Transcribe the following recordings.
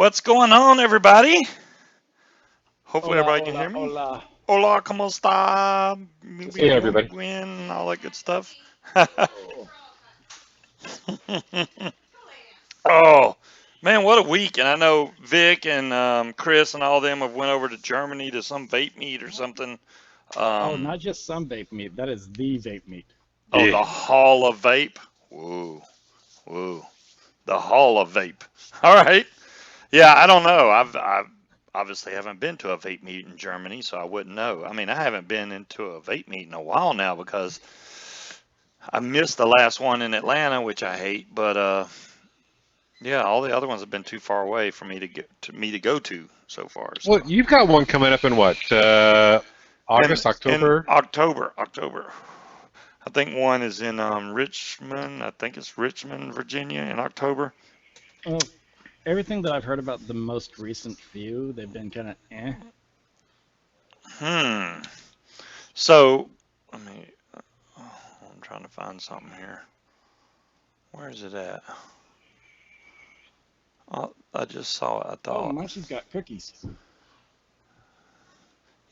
What's going on, everybody? Hopefully, Hola, everybody can hola, hear me. hola. Hola, ¿cómo está? Muy Hey bien, muy everybody. bien, all that good stuff. Oh, Oh, man, what a week! And I know Vic and Chris and all them have went over to Germany to some vape meet or something. oh, Um, not just some vape meat. That is the vape meat. oh, Yeah. the Hall of Vape. Whoa, whoa, the Hall of Vape. All right. Yeah, I don't know. I've obviously haven't been to a vape meet in Germany, so I wouldn't know. I mean, I haven't been into a vape meet in a while now because I missed the last one in Atlanta, which I hate. But yeah, all the other ones have been too far away for me to go to so far. Well, So you've got one coming up in what? and August, in October? October. I think one is in Richmond. I think it's Richmond, Virginia, in October. Well, everything that I've heard about the most recent few, they've been kind of eh. Hmm. So let me. I'm trying to find something here. Where is it at? Oh, I just saw it. I Oh, thought. Munchy's got cookies.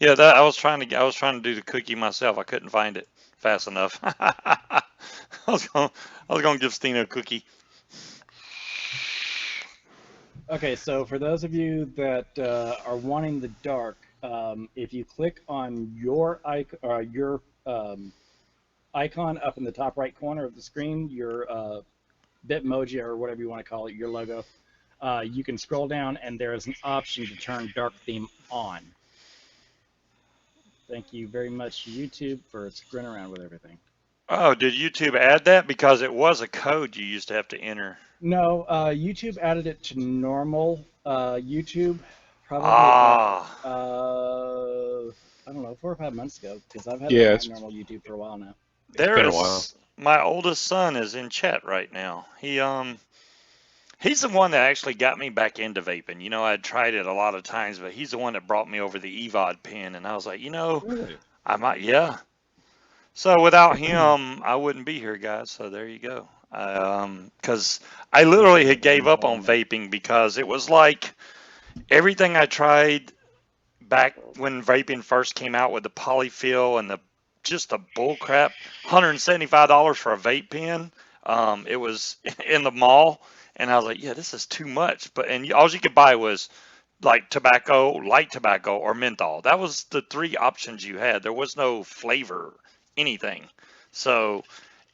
Yeah, that I was trying to do the cookie myself. I couldn't find it fast enough. I was gonna give Stina a cookie. Okay, so for those of you that are wanting the dark, if you click on your icon up in the top right corner of the screen, your Bitmoji or whatever you want to call it, your logo, you can scroll down and there is an option to turn dark theme on. Thank you very much, YouTube, for screwing around with everything. Oh, did YouTube add that? Because it was a code you used to have to enter. No, YouTube added it to normal YouTube probably about, Ah, I don't know, 4 or 5 months ago, because I've had it on Yeah, my it's normal YouTube for a while now. it's there been a while. is my oldest son is in chat right now. He's the one that actually got me back into vaping. I'd tried it a lot of times, but he's the one that brought me over the EVOD pin, and I was like, Really? I might, yeah. So without him, I wouldn't be here, guys. So there you go. Because I He's literally been a had gave up on involvement. vaping because it was like everything I tried back when vaping first came out with the polyfill and the just the bull crap, $175 for a vape pen. It was in the mall, and I was like, yeah, this is too much. But all you could buy was like tobacco, light tobacco, or menthol. That was the three options you had. There was no flavor, anything. So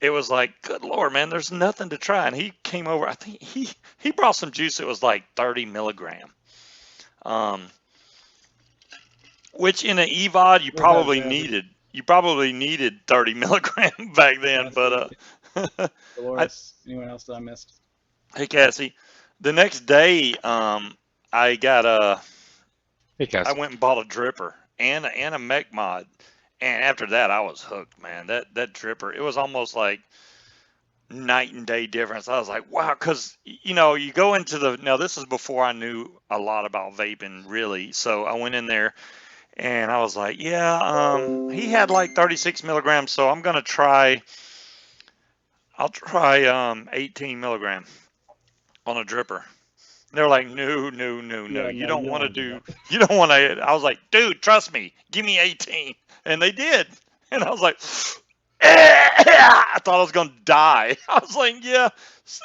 it was like, good Lord, man, there's nothing to try. And he came over. I think he brought some juice that was like 30 milligram. Um, which in an EVOD you Where's that, probably Zazzy? needed. You probably needed 30 milligram back then. Cassie, But I, Dolores, anyone else that I missed? hey Cassie, the next day I got Hey, I Cassie. went and bought a dripper and a mech mod. And after that, I was hooked, man. That dripper, it was almost like night and day difference. I was like, wow, because you go into the now. This is before I knew a lot about vaping, really. So I went in there and I was like, yeah, he had like 36 milligrams, so I'm gonna try. I'll try 18 milligram on a dripper. They're like, no, no, no, no. Yeah, You no, don't you don't want to want to do do, that. you don't want to. I was like, dude, trust me, give me 18. And they did. And I was like, I thought I was going to die. I was like, yeah,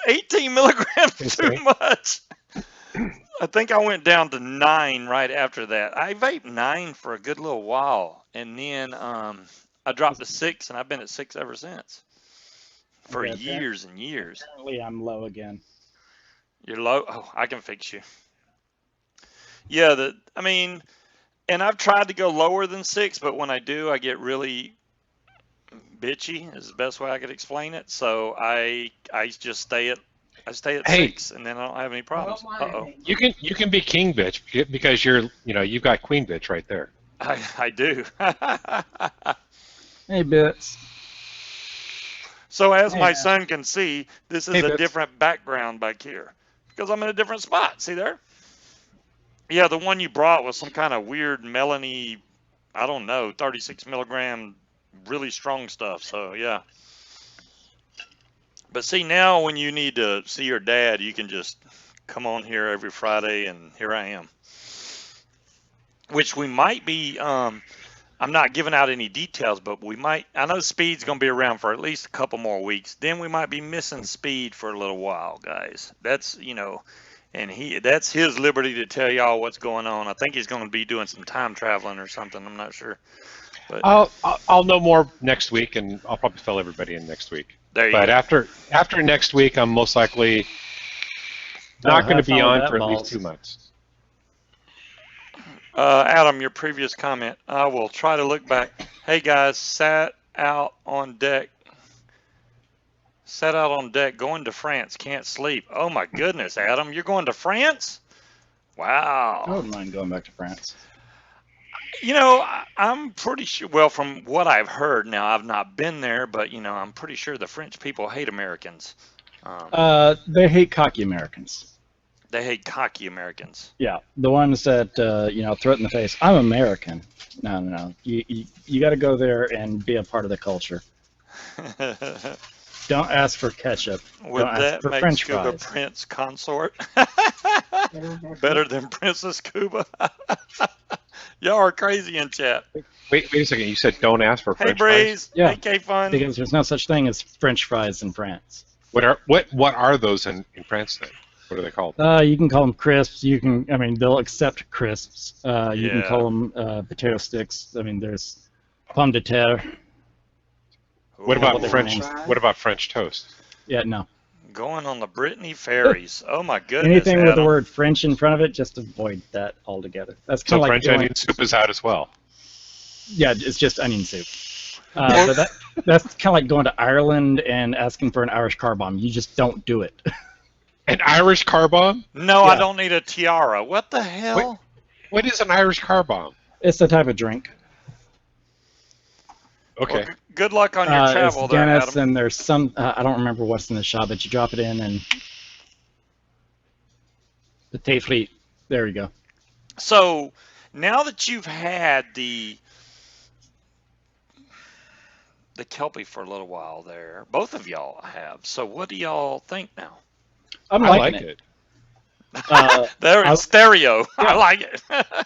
18 milligrams Hey, too Sammy. much. I think I went down to 9 right after that. I vaped 9 for a good little while. And then I dropped to 6, and I've been at 6 ever since for Okay, years and years. apparently I'm low again. You're low. Oh, I can fix you. Yeah, I mean, and I've tried to go lower than 6, but when I do, I get really bitchy. Is the best way I could explain it. So I just stay at Hey, 6, and then I don't have any problems. Uh oh, you can be king bitch because you've got queen bitch right there. I do. Hey, Bits. So as Hey, my son can see, this Hey, is a Bits. different background back here because I'm in a different spot. See there? Yeah, the one you brought was some kind of weird melony. I don't know, 36 milligram, really strong stuff. So yeah. But see, now when you need to see your dad, you can just come on here every Friday, and here I am. Which we might be. I'm not giving out any details, but we might. I know Speed's going to be around for at least a couple more weeks. Then we might be missing Speed for a little while, guys. That's and that's his liberty to tell y'all what's going on. I think he's going to be doing some time traveling or something. I'm not sure. But I'll know more next week, and I'll probably fill everybody in next week. there you But go. after next week, I'm most likely not going to have be fun with on that, for at least balls. 2 months. Adam, your previous comment. I will try to look back. Hey guys, sat out on deck, going to France. Can't sleep. Oh my goodness, Adam, you're going to France? I Wow. wouldn't mind going back to France. I'm pretty sure. Well, from what I've heard, now I've not been there, but I'm pretty sure the French people hate Americans. They hate cocky Americans. They hate cocky Americans. Yeah, the ones that throw it in the face. I'm American. No. You got to go there and be a part of the culture. Don't ask for ketchup. Would Don't ask that for make French Scuba fries. Prince consort? Better than Princess Scuba? Y'all are crazy in chat. Wait a second. You said don't ask for Hey French fries? Breeze, Yeah. hey K-Fun. Because there's no such thing as French fries in France. What are those in France then? What are they called? You can call them crisps. They'll accept crisps. You can Yeah. call them potato sticks. There's pomme de terre. What Ooh, about Ooh. French? What about French toast? Yeah, no. going on the Brittany ferries? Oh my goodness, Anything with the Adam. word French in front of it, just avoid that altogether. That's kind So of like French going, onion soup is out as well. yeah, it's just onion soup. But that's kind of like going to Ireland and asking for an Irish car bomb. You just don't do it. An Irish car bomb? No, I Yeah. don't need a tiara. What the hell? What is an Irish car bomb? It's a type of drink. Okay. Well, good luck on your travel It's there, Guinness, Adam. and there's some, I don't remember what's in the shop, but you drop it in and the taste fleet. There you go. So now that you've had the Kelpie for a little while there, both of y'all have. So what do y'all think now? I'm I liking like it. it. There I- in stereo. I Yeah. like it.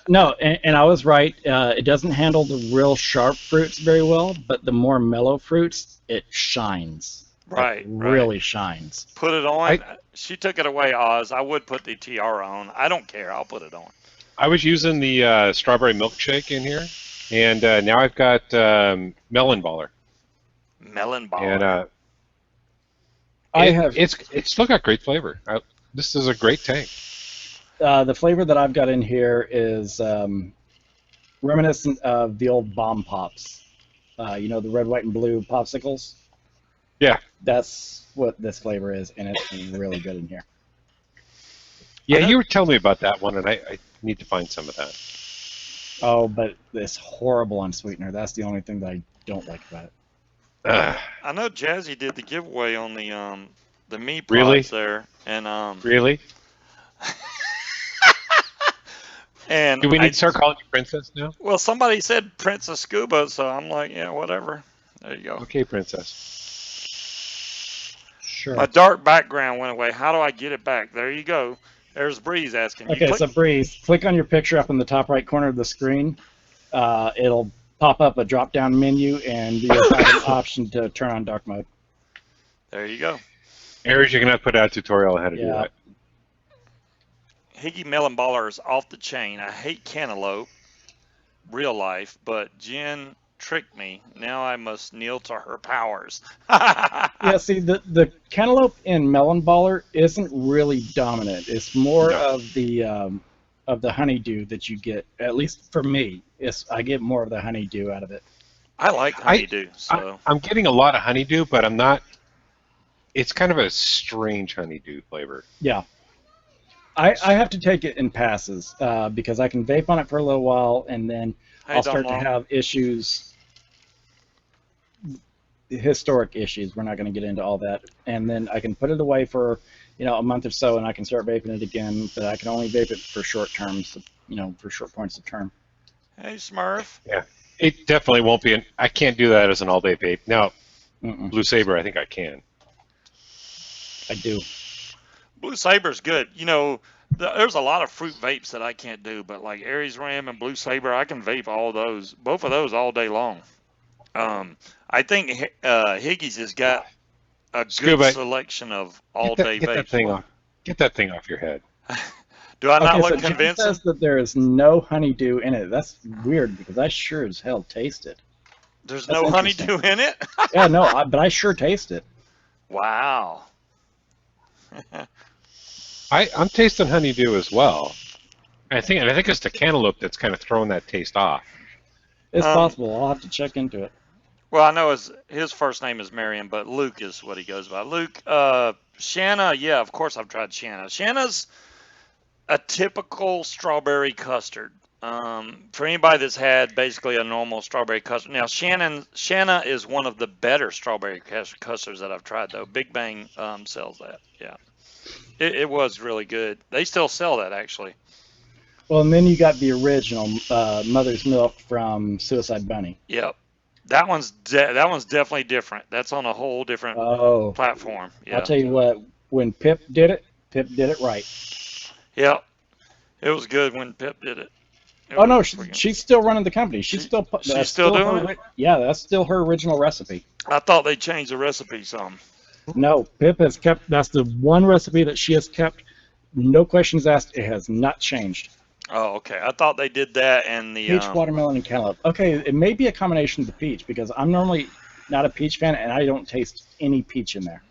No, and I was right. It doesn't handle the real sharp fruits very well, but the more mellow fruits, it shines. Right, Really shines. Put it on. She took it away, Oz. I would put the tiara on. I don't care. I'll put it on. I was using the strawberry milkshake in here, and now I've got melon baller. Melon ball. And it's still got great flavor. This is a great tank. The flavor that I've got in here is reminiscent of the old bomb pops. The red, white, and blue popsicles. Yeah. That's what this flavor is, and it's really good in here. Yeah, you were telling me about that one, and I need to find some of that. Oh, but it's horrible on sweetener. That's the only thing that I don't like about it. I know Jazzy did the giveaway on the me pods Really? there, and Really? and Do we need to start calling you Princess now? well, somebody said Princess Scuba, so I'm like, yeah, whatever. There you go. Okay, Princess. Sure. My dark background went away. How do I get it back? There you go. There's Breeze asking. You Okay, click- so Breeze, click on your picture up in the top right corner of the screen. It'll pop up a drop-down menu, and you'll have an option to turn on dark mode. There you go. Aries, you're going to have to put out a tutorial on how to do Yeah. that. Higgy Melon Baller is off the chain. I hate cantaloupe, real life, but Jen tricked me. Now I must kneel to her powers. Yeah, see, the cantaloupe in Melon Baller isn't really dominant. It's more No. of the honeydew that you get. At least for me, I get more of the honeydew out of it. I like honeydew, so I'm getting a lot of honeydew, but I'm not. It's kind of a strange honeydew flavor. Yeah. I have to take it in passes because I can vape on it for a little while, and then hey, I'll start to Don Long. have issues, historic issues. We're not going to get into all that. And then I can put it away for, a month or so, and I can start vaping it again, but I can only vape it for short terms, for short points of term. Hey, Smurf. Yeah. It definitely won't be. I can't do that as an all-day vape. Now, Mm-mm, Blue Saber, I think I can. I do. Blue Saber's good. You know, there's a lot of fruit vapes that I can't do, but like Aries Ram and Blue Saber, I can vape all those, both of those all day long. Um, I think Higgy's has got a good Scuba, selection of all day get that vapes. thing What? off. Get that thing off your head. Do I not Okay, so look John convincing? says that there is no honeydew in it. That's weird because I sure as hell taste it. There's That's no interesting. honeydew in it? Yeah, no, but I sure taste it. Wow. I'm tasting honeydew as well. I think it's the cantaloupe that's kind of throwing that taste off. It's Um, possible. I'll have to check into it. well, I know his first name is Marion, but Luke is what he goes by. Luke, Shanna, yeah, of course I've tried Shanna. Shanna's a typical strawberry custard. For anybody that's had basically a normal strawberry custard. Now, Shanna is one of the better strawberry custards that I've tried, though. Big Bang sells that. Yeah, it was really good. They still sell that actually. Well, and then you got the original Mother's Milk from Suicide Bunny. Yep, that one's definitely different. That's on a whole different Oh, platform. I'll Yeah, tell you what. When Pip did it right. yep. It was good when Pip did it. It Oh was no, freaking. she's still running the company. She's She, still she's that's still still doing her. it. Yeah, that's still her original recipe. I thought they changed the recipe some. No, Pip has kept. That's the one recipe that she has kept. No questions asked. It has not changed. Oh, okay. I thought they did that and the Peach, watermelon, and cantaloupe. Okay, it may be a combination of the peach because I'm normally not a peach fan and I don't taste any peach in there.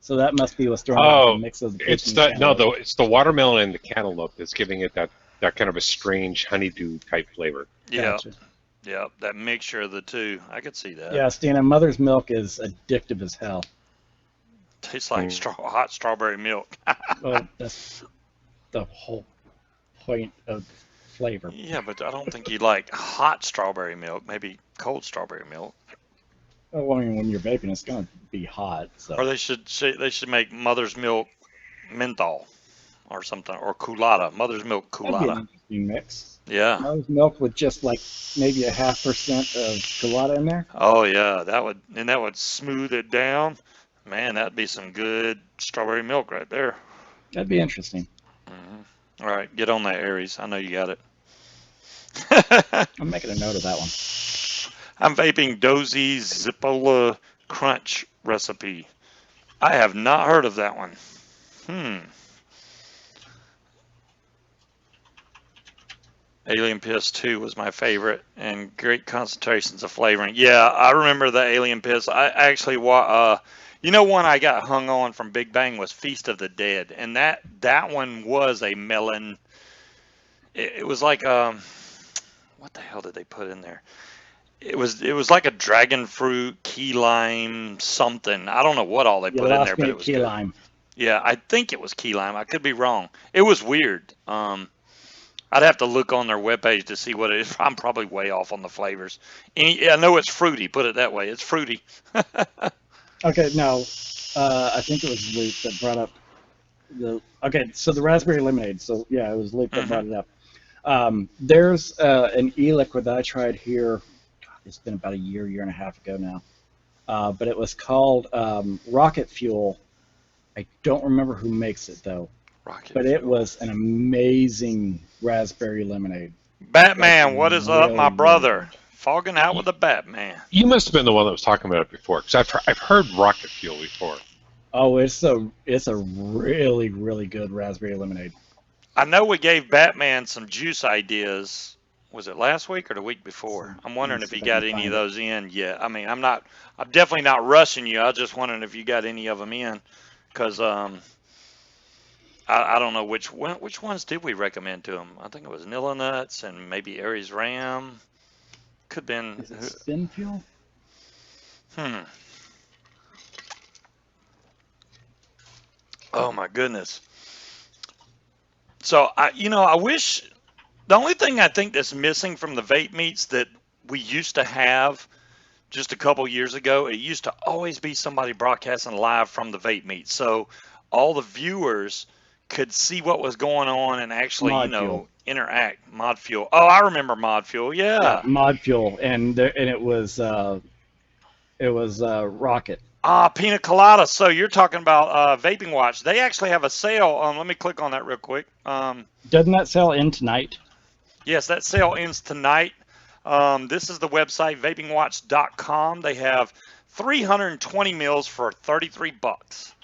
So that must be what's throwing it off, a Oh, mix of the peach it's and the the no, cantaloupe. it's the watermelon and the cantaloupe that's giving it that kind of a strange honeydew type flavor. yeah, Gotcha. yeah, that mixture of the two. I could see that. Yeah, Stina, Mother's Milk is addictive as hell. Tastes like Mm. hot strawberry milk. Well, that's the whole point of flavor. Yeah, but I don't think you like hot strawberry milk. Maybe cold strawberry milk. Well, I mean, when you're vaping, it's gonna be hot. Or So they should make mother's milk menthol or something, or Coolada. Mother's milk that'd be an Coolada. interesting mix. Yeah. Mother's Milk with just like maybe a 0.5% of colada in there. Oh yeah, that would smooth it down. Man, that'd be some good strawberry milk right there. That'd be interesting. All right, get on that, Aries. I know you got it. I'm making a note of that one. I'm vaping Dozy's Zippola Crunch recipe. I have not heard of that one. Hmm. Alien Piss 2 was my favorite, and great concentrations of flavoring. Yeah, I remember the Alien Piss. I actually, one I got hung on from Big Bang was Feast of the Dead, and that one was a melon. It was like what the hell did they put in there? It was like a dragon fruit, key lime, something. I don't know what all they You put in there, lost me but it at was key good. lime. Yeah, I think it was key lime. I could be wrong. It was weird. I'd have to look on their webpage to see what it is. I'm probably way off on the flavors. I know it's fruity. Put it that way. It's fruity. Okay, now I think it was Luke that brought up the. Okay, so the raspberry lemonade. So yeah, it was Luke that brought it up. There's an e-liquid that I tried here. It's been about a year and a half ago now. But it was called Rocket Fuel. I don't remember who makes it though. Rocket But it fuel. was an amazing raspberry lemonade. Like Batman, what is up, my really, really brother? good. Fogging out with the Batman. You must have been the one that was talking about it before, because I've heard rocket fuel before. Oh, it's a really, really good raspberry lemonade. I know we gave Batman some juice ideas. Was it last week or the week before? I'm Let me wondering if see he if I can got any of find it. those in yet. I mean, I'm definitely not rushing you. I was just wondering if you got any of them in, because I don't know which ones did we recommend to him. I think it was Nilla Nuts and maybe Aries Ram. Could been. Is it spin fuel? Hmm. Oh my goodness. So I wish the only thing I think that's missing from the vape meets that we used to have just a couple years ago, it used to always be somebody broadcasting live from the vape meet, so all the viewers could see what was going on and actually, Mod fuel. interact. Mod Fuel. Oh, I remember Mod Fuel. Yeah, Yeah. mod fuel, and it was Rocket. Pina colada. So you're talking about vaping watch. They actually have a sale. Let me click on that real quick. Doesn't that sell in tonight? Yes, that sale ends tonight. This is the website vapingwatch.com. They have 320 mils for 33 bucks.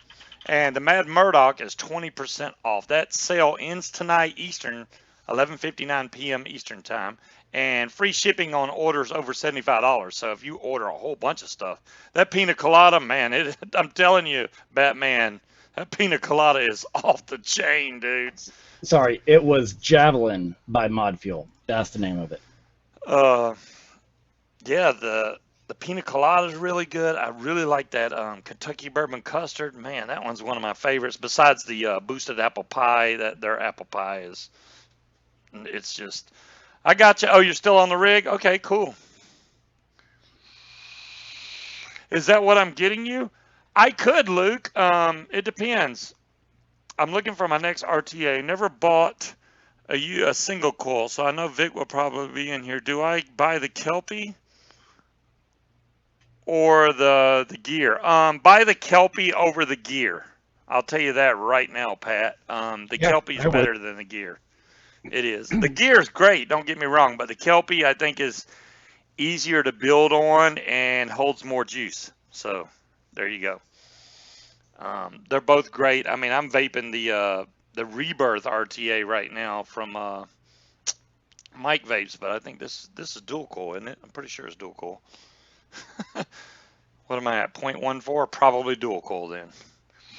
And the Mad Murdoch is 20% off. That sale ends tonight Eastern, 11:59 p.m. Eastern time, and free shipping on orders over $75. So if you order a whole bunch of stuff, that pina colada, man, I'm telling you, Batman, that pina colada is off the chain, dude. Sorry, it was Javelin by Mod Fuel. That's the name of it. Uh, yeah, the pina colada is really good. I really like that Kentucky bourbon custard. Man, that one's one of my favorites. Besides the boosted apple pie, that their apple pie is, it's just. I got you. Oh, you're still on the rig? Okay, cool. Is that what I'm getting you? I could, Luke. It depends. I'm looking for my next RTA. Never bought a single coil, so I know Vic will probably be in here. Do I buy the Kelpie or the gear? Buy the Kelpie over the gear. I'll tell you that right now, Pat. The Yeah, Kelpie is I would. better than the gear. It is. The gear is great. Don't get me wrong, but the Kelpie I think is easier to build on and holds more juice. So there you go. They're both great. I mean, I'm vaping the Rebirth RTA right now from Mike Vapes, but I think this is dual coil, isn't it? I'm pretty sure it's dual coil. What am I at? 0.14? Probably dual coil then.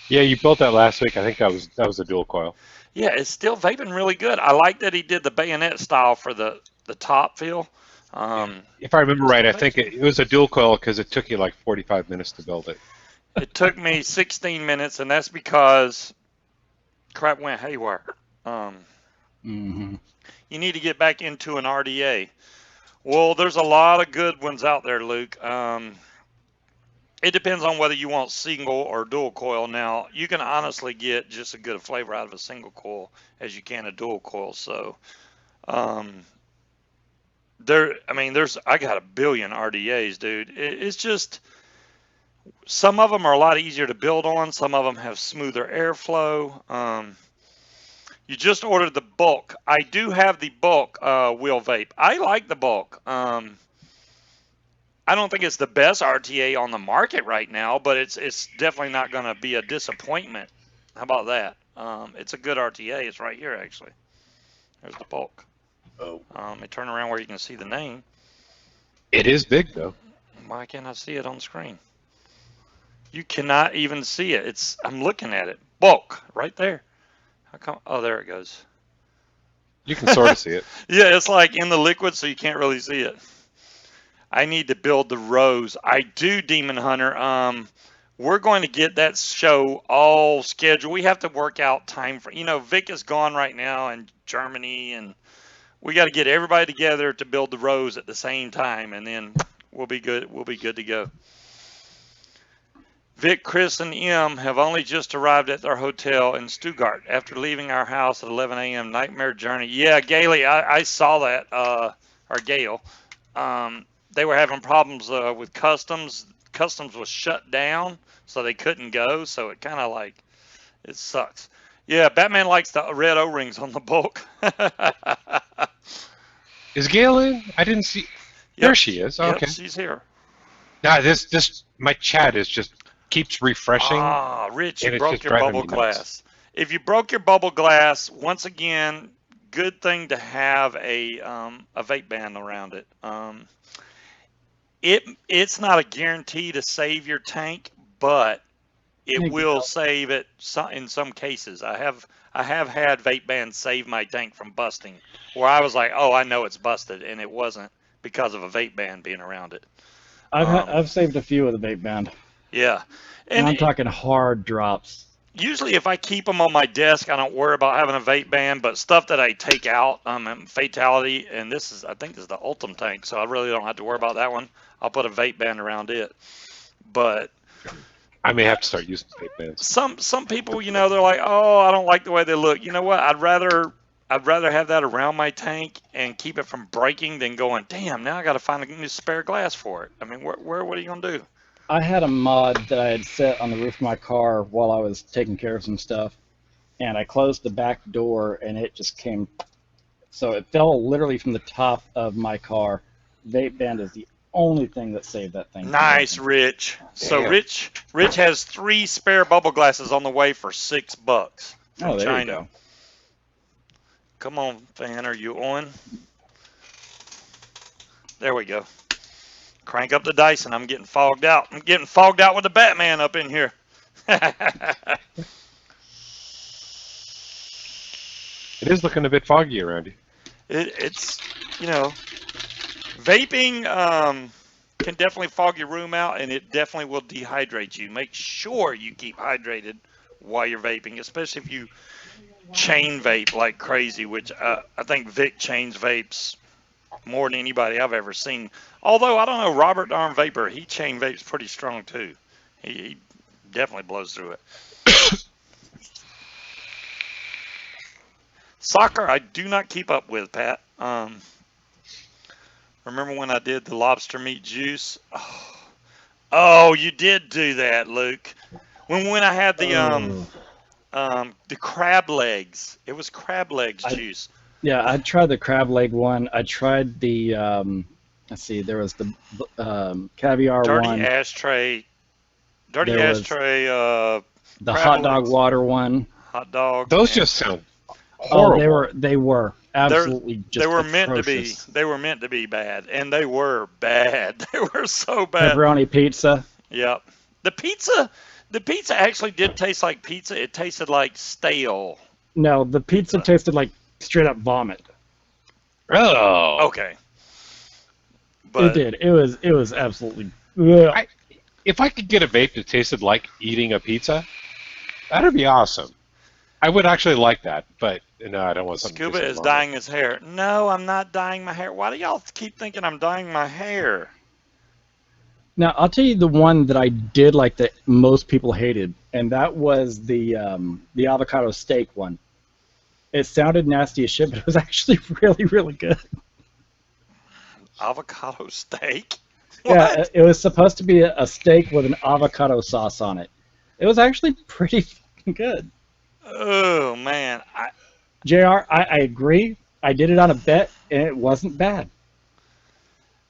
Yeah, you built that last week. I think that was a dual coil. Yeah, it's still vaping really good. I like that he did the bayonet style for the top feel. Yeah. Um, If I remember right, still I vapes think good. it was a dual coil because it took you like 45 minutes to build it. It took me 16 minutes, and that's because crap went haywire. Um, Mm-hmm. you need to get back into an RDA. Well, there's a lot of good ones out there, Luke. It depends on whether you want single or dual coil. Now, you can honestly get just as good a flavor out of a single coil as you can a dual coil. So, um, I mean, I got a billion RDAs, dude. It's just some of them are a lot easier to build on. Some of them have smoother airflow. You just ordered the bulk. I do have the bulk wheel vape. I like the bulk. I don't think it's the best RTA on the market right now, but it's definitely not going to be a disappointment. How about that? It's a good RTA. It's right here actually. There's the bulk. Oh. Let me turn around where you can see the name. It is big though. Why can't I see it on the screen? You cannot even see it. I'm looking at it. Bulk right there. How come? Oh, there it goes. You can sort of see it. Yeah, it's like in the liquid, so you can't really see it. I need to build the rows. I do, Demon Hunter. We're going to get that show all scheduled. We have to work out time for. Vic is gone right now in Germany, and we got to get everybody together to build the rows at the same time, and then we'll be good. We'll be good to go. Vic, Chris, and M have only just arrived at their hotel in Stuttgart after leaving our house at 11 a.m. Nightmare journey. Yeah, Gailey, I saw that. Or Gail. They were having problems with customs. Customs was shut down, so they couldn't go. So it kind of like it sucks. Yeah, Batman likes the red O-rings on the bulk. Is Gail in? I didn't see. There Yep, she is. yep, Okay. she's here. Now this my chat is just keeps refreshing, Rich, you and it's broke just your driving bubble me nuts. glass. If you broke your bubble glass, once again, good thing to have a vape band around it. It's not a guarantee to save your tank, but it You can will help. save it in some cases. I have had vape bands save my tank from busting, where I was like, oh, I know it's busted, and it wasn't because of a vape band being around it. Um, I've saved a few of the vape band, yeah, and and I'm talking hard drops. usually if I keep them on my desk, I don't worry about having a vape ban, but stuff that I take out, fatality, and I think this is the Ultim tank, so I really don't have to worry about that one. I'll put a vape ban around it. But I may have to start using tape bands. some people, they're like, oh, I don't like the way they look. You know what? I'd rather have that around my tank and keep it from breaking than going, damn, now I got to find a new spare glass for it. I mean, what are you gonna do? I had a mod that I had set on the roof of my car while I was taking care of some stuff, and I closed the back door, and it just came. So it fell literally from the top of my car. Vape Band is the only thing that saved that thing from Nice, breaking. Rich. So Damn. Rich has 3 spare bubble glasses on the way for $6 from Oh, there you China. go. Come on, fan, are you on? There we go. Crank up the dice, and I'm getting fogged out. I'm getting fogged out with the Batman up in here. It is looking a bit foggy around you. It's, you know, vaping can definitely fog your room out, and it definitely will dehydrate you. Make sure you keep hydrated while you're vaping, especially if you chain vape like crazy, which I think Vic chains vapes more than anybody I've ever seen. Although, I don't know, Robert Darn Vapor, he chain vapes pretty strong too. He definitely blows through it. Soccer, I do not keep up with, Pat. Remember when I did the lobster meat juice? Oh, you did do that, Luke. When I had the crab legs, it was crab legs juice. Yeah, I tried the crab leg one. I tried the let's see, there was the caviar Dirty one. ashtray. Dirty There was ashtray. The crab hot dog legs. water one. Hot dog. Those and just sound Oh, horrible. they were absolutely just they were meant to be. atrocious. They were meant to be bad, and they were bad. They were so bad. Pepperoni pizza. Yep. The pizza actually did taste like pizza. It tasted like stale. No, the pizza tasted like straight up vomit. Oh. Okay. It But did. It was absolutely. Ugh. If I could get a vape that tasted like eating a pizza, that'd be awesome. I would actually like that, but no, I don't want something. Scuba is dyeing his hair. No, I'm not dyeing my hair. Why do y'all keep thinking I'm dyeing my hair? Now I'll tell you the one that I did like that most people hated, and that was the avocado steak one. It sounded nasty as shit, but it was actually really, really good. Avocado steak? Yeah, What? it was supposed to be a steak with an avocado sauce on it. It was actually pretty fucking good. Oh man, JR, I agree. I did it on a bet, and it wasn't bad.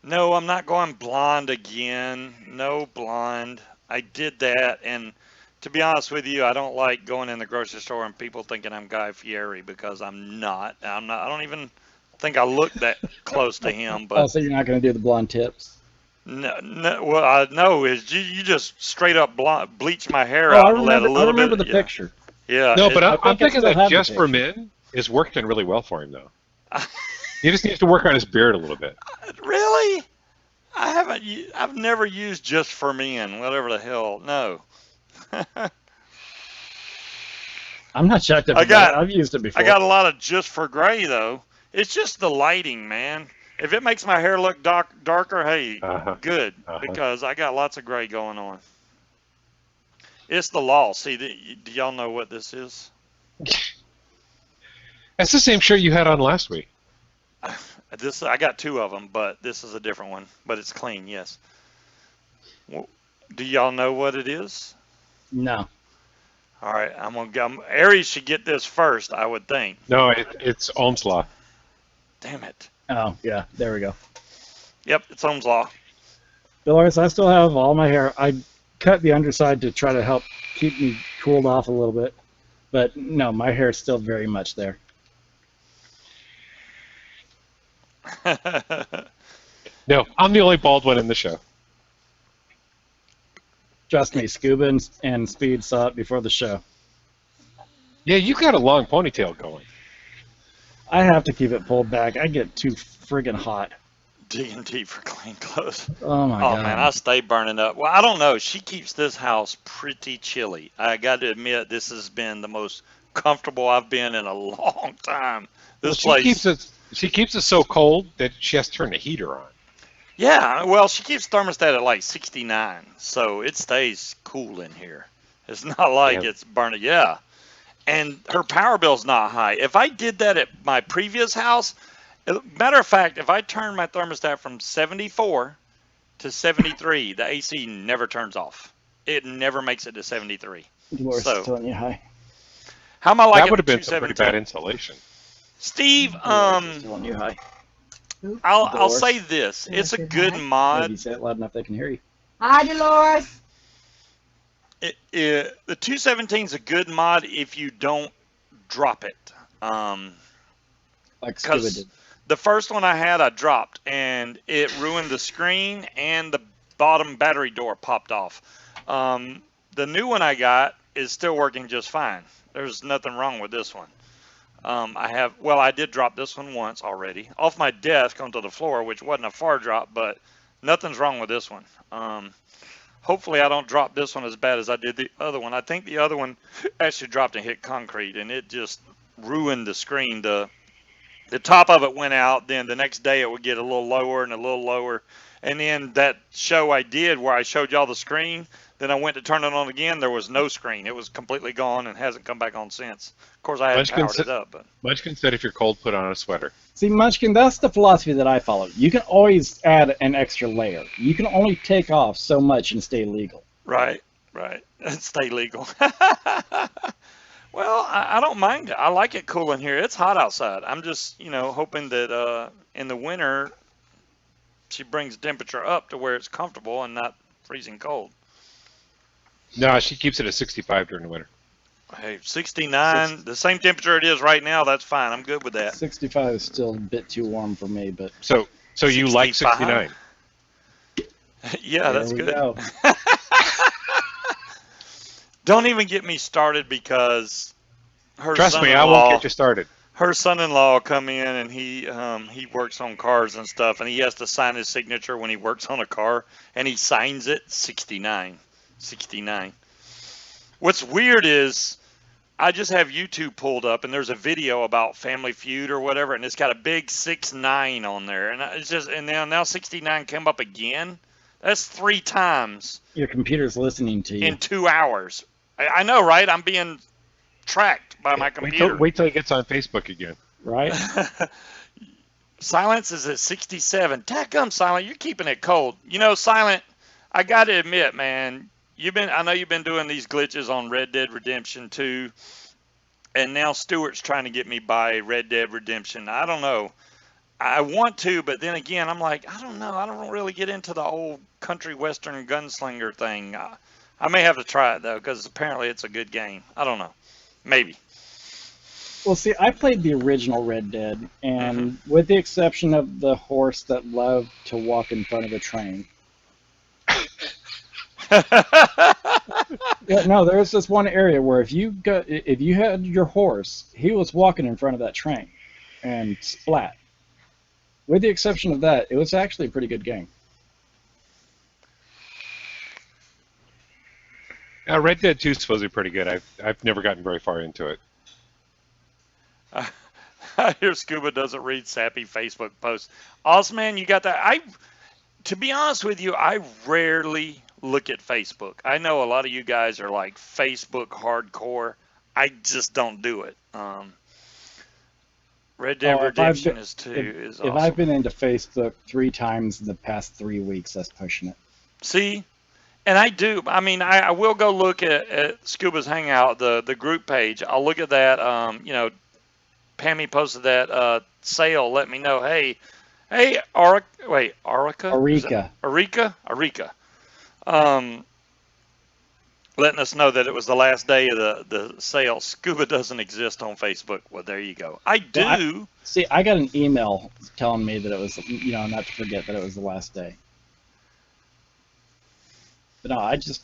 no, I'm not going blonde again. No blonde. I did that, and to be honest with you, I don't like going in the grocery store and people thinking I'm Guy Fieri because I'm not. I'm not. I don't even think I look that close to him. Oh, But so you're not going to do the blonde tips? no, no, what I know is you just straight up bleach my hair Oh, out and let a I little remember bit. the picture. Yeah. No, but I I'm think I thinking still that have the just for picture. men is working really well for him, though. He just needs to work on his beard a little bit. Really? I haven't. I've never used just for men. Whatever the hell. No. I'm not shocked I got- I've used it before. I got a lot of just for gray though. It's just the lighting, man. If it makes my hair look darker, hey, Uh-huh. good, Uh-huh. because I got lots of gray going on. It's the law. See, do y'all know what this is? That's the same shirt you had on last week. I got 2 of them, but this is a different one. But it's clean, yes. Well, do y'all know what it is? No. All right, Aries should get this first, I would think. No, it's Ohm's Law. Damn it. Oh, yeah. There we go. Yep, it's Ohm's Law. Dolores, I still have all my hair. I cut the underside to try to help keep me cooled off a little bit. But no, my hair is still very much there. No, I'm the only bald one in the show. Trust me, Scuba and Speed saw it before the show. Yeah, you got a long ponytail going. I have to keep it pulled back. I get too friggin' hot. Digging deep for clean clothes. Oh my Oh god. man, I stay burning up. Well, I don't know. She keeps this house pretty chilly. I got to admit, this has been the most comfortable I've been in a long time. This Well, place. she keeps it so cold that she has to turn the heater on. Yeah, well, she keeps thermostat at like 69, so it stays cool in here. It's not like Yeah. it's burning. Yeah, and her power bill's not high. If I did that at my previous house, matter of fact, if I turned my thermostat from 74 to 73. The AC never turns off. It never makes it to 73. Dolores So, telling you hi. how am I That liking would the have been some pretty bad 217? insulation. Steve, Dolores is telling you hi. I'll Dolores. say this. It's a good Maybe mod. you say it loud enough they can hear you. Hi, Dolores. The 217 is a good mod if you don't drop it. Like Scuba Because did. the first one I had, I dropped, and it ruined the screen, and the bottom battery door popped off. The new one I got is still working just fine. There's nothing wrong with this one. I did drop this one once already off my desk onto the floor, which wasn't a far drop, but nothing's wrong with this one. Hopefully I don't drop this one as bad as I did the other one. I think the other one actually dropped and hit concrete, and it just ruined the screen. The top of it went out. Then the next day it would get a little lower and a little lower. And then that show I did where I showed y'all the screen, then I went to turn it on again. There was no screen. It was completely gone and hasn't come back on since. Of course, I hadn't powered it up. But Munchkin said if you're cold, put on a sweater. See, Munchkin, that's the philosophy that I follow. You can always add an extra layer. You can only take off so much and stay legal. right. Stay legal. Well, I don't mind it. I like it cool in here. It's hot outside. I'm just, hoping that in the winter she brings the temperature up to where it's comfortable and not freezing cold. No, she keeps it at 65 during the winter. Hey, 69, the same temperature it is right now, that's fine. I'm good with that. 65 is still a bit too warm for me, but So you like 65? 69? Yeah, that's there we good. go. Don't even get me started because her Trust me, I won't son-in-law, get you started. her son-in-law come in and he works on cars and stuff, and he has to sign his signature when he works on a car, and he signs it 69. What's weird is I just have YouTube pulled up, and there's a video about Family Feud or whatever, and it's got a big 69 on there, and it's just, and now 69 came up again. That's 3 times Your computer's listening to you. in 2 hours. I know, right? I'm being tracked by my computer. Wait till it gets on Facebook again. Right? Silence is at 67. Tackum, Silent, you're keeping it cold. Silent, I got to admit, man, I know you've been doing these glitches on Red Dead Redemption 2, and now Stuart's trying to get me by Red Dead Redemption. I don't know. I want to, but then again, I'm like, I don't know. I don't really get into the old country western gunslinger thing. I may have to try it, though, because apparently it's a good game. I don't know. Maybe. Well, see, I played the original Red Dead, and with the exception of the horse that loved to walk in front of a train. Yeah, no, there's this one area where if you had your horse, he was walking in front of that train, and splat. With the exception of that, it was actually a pretty good game. Red Dead 2 is supposed to be pretty good. I've never gotten very far into it. I hear Scuba doesn't read sappy Facebook posts. Osman, you got that? To be honest with you, I rarely look at Facebook. I know a lot of you guys are like Facebook hardcore. I just don't do it. Red Dead Redemption is awesome. If I've been into Facebook 3 times in the past 3 weeks, that's pushing it. See? And I do. I mean, I will go look at Scubas Hangout, the group page. I'll look at that. Pammy posted that sale. Let me know. Hey, Arica? Arica. Letting us know that it was the last day of the sale. Scuba doesn't exist on Facebook. Well, there you go. I do. I got an email telling me that it was, not to forget that it was the last day. But no,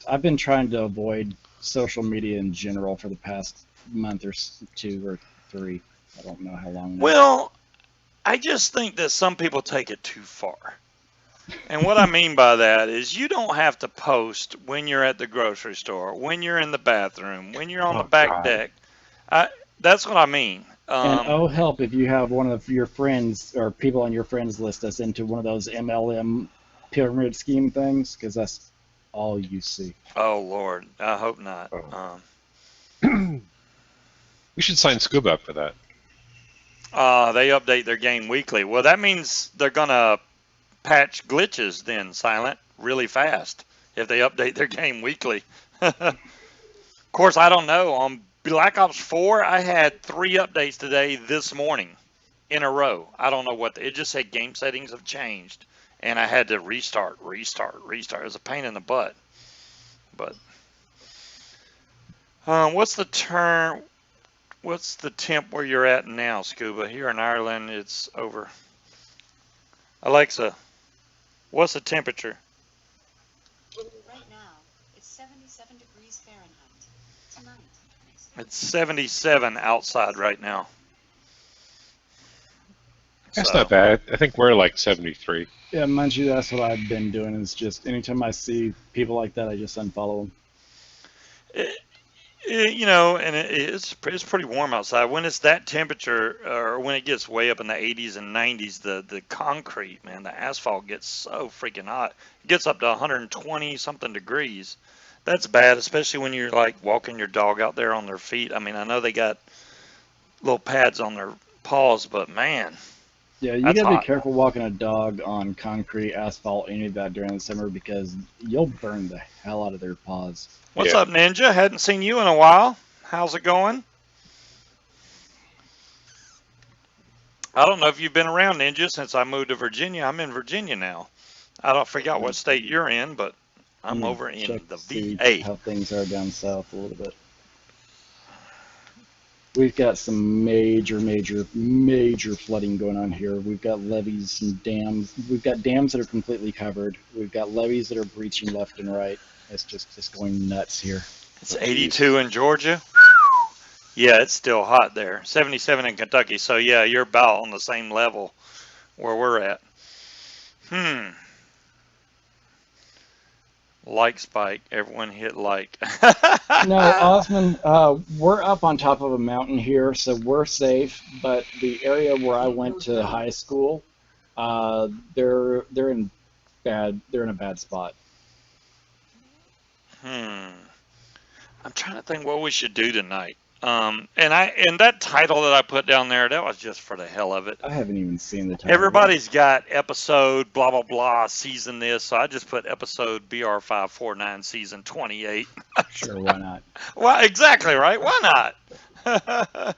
I've been trying to avoid social media in general for the past month or 2 or 3. I don't know how long now. Well, I just think that some people take it too far. And what I mean by that is you don't have to post when you're at the grocery store, when you're in the bathroom, when you're on the back deck. That's what I mean. And help if you have one of your friends or people on your friends list that's into one of those MLM pyramid scheme things, because that's all you see. Oh, Lord. I hope not. We should sign Scuba up for that. They update their game weekly. Well, that means they're going to patch glitches then, Silent. really fast if they update their game weekly. Of course, I don't know. On Black Ops 4, I had 3 updates today this morning in a row. I don't know what it just said game settings have changed, and I had to restart. It was a pain in the butt. But what's the term? What's the temp where you're at now, Scuba? Here in Ireland, it's over. Alexa, what's the temperature? Right now, it's 77 degrees Fahrenheit. Tonight, It's 77 outside right now. That's not bad. I think we're like 73. Yeah, mind you, that's what I've been doing. Is just anytime I see people like that, I just unfollow them. And it's pretty warm outside. When it's that temperature, or when it gets way up in the 80s and 90s, the concrete, man, the asphalt gets so freaking hot. It gets up to 120 something degrees. That's bad, especially when you're like walking your dog out there on their feet. I mean, I know they got little pads on their paws, but man, Yeah, you that's gotta be hot. careful walking a dog on concrete, asphalt, any of that during the summer because you'll burn the hell out of their paws. What's Yeah. up, Ninja? Hadn't seen you in a while. How's it going? I don't know if you've been around, Ninja, since I moved to Virginia. I'm in Virginia now. I forgot what state you're in, but I'm I'm gonna over in check the to see VA. how things are down south a little bit. We've got some major flooding going on here. We've got levees and dams. We've got dams that are completely covered. We've got levees that are breaching left and right. It's just going nuts here. It's 82 in Georgia. Yeah, it's still hot there. 77 in Kentucky. So yeah, you're about on the same level where we're at. Like spike. Everyone hit like. No, Osman, we're up on top of a mountain here, so we're safe. But the area where I went to high school, they're in a bad spot. I'm trying to think what we should do tonight. And that title that I put down there, that was just for the hell of it. I haven't even seen the title. Everybody's got episode blah blah blah season this, so I just put episode BR549 season 28. Sure, why not? Well, exactly right. Why not?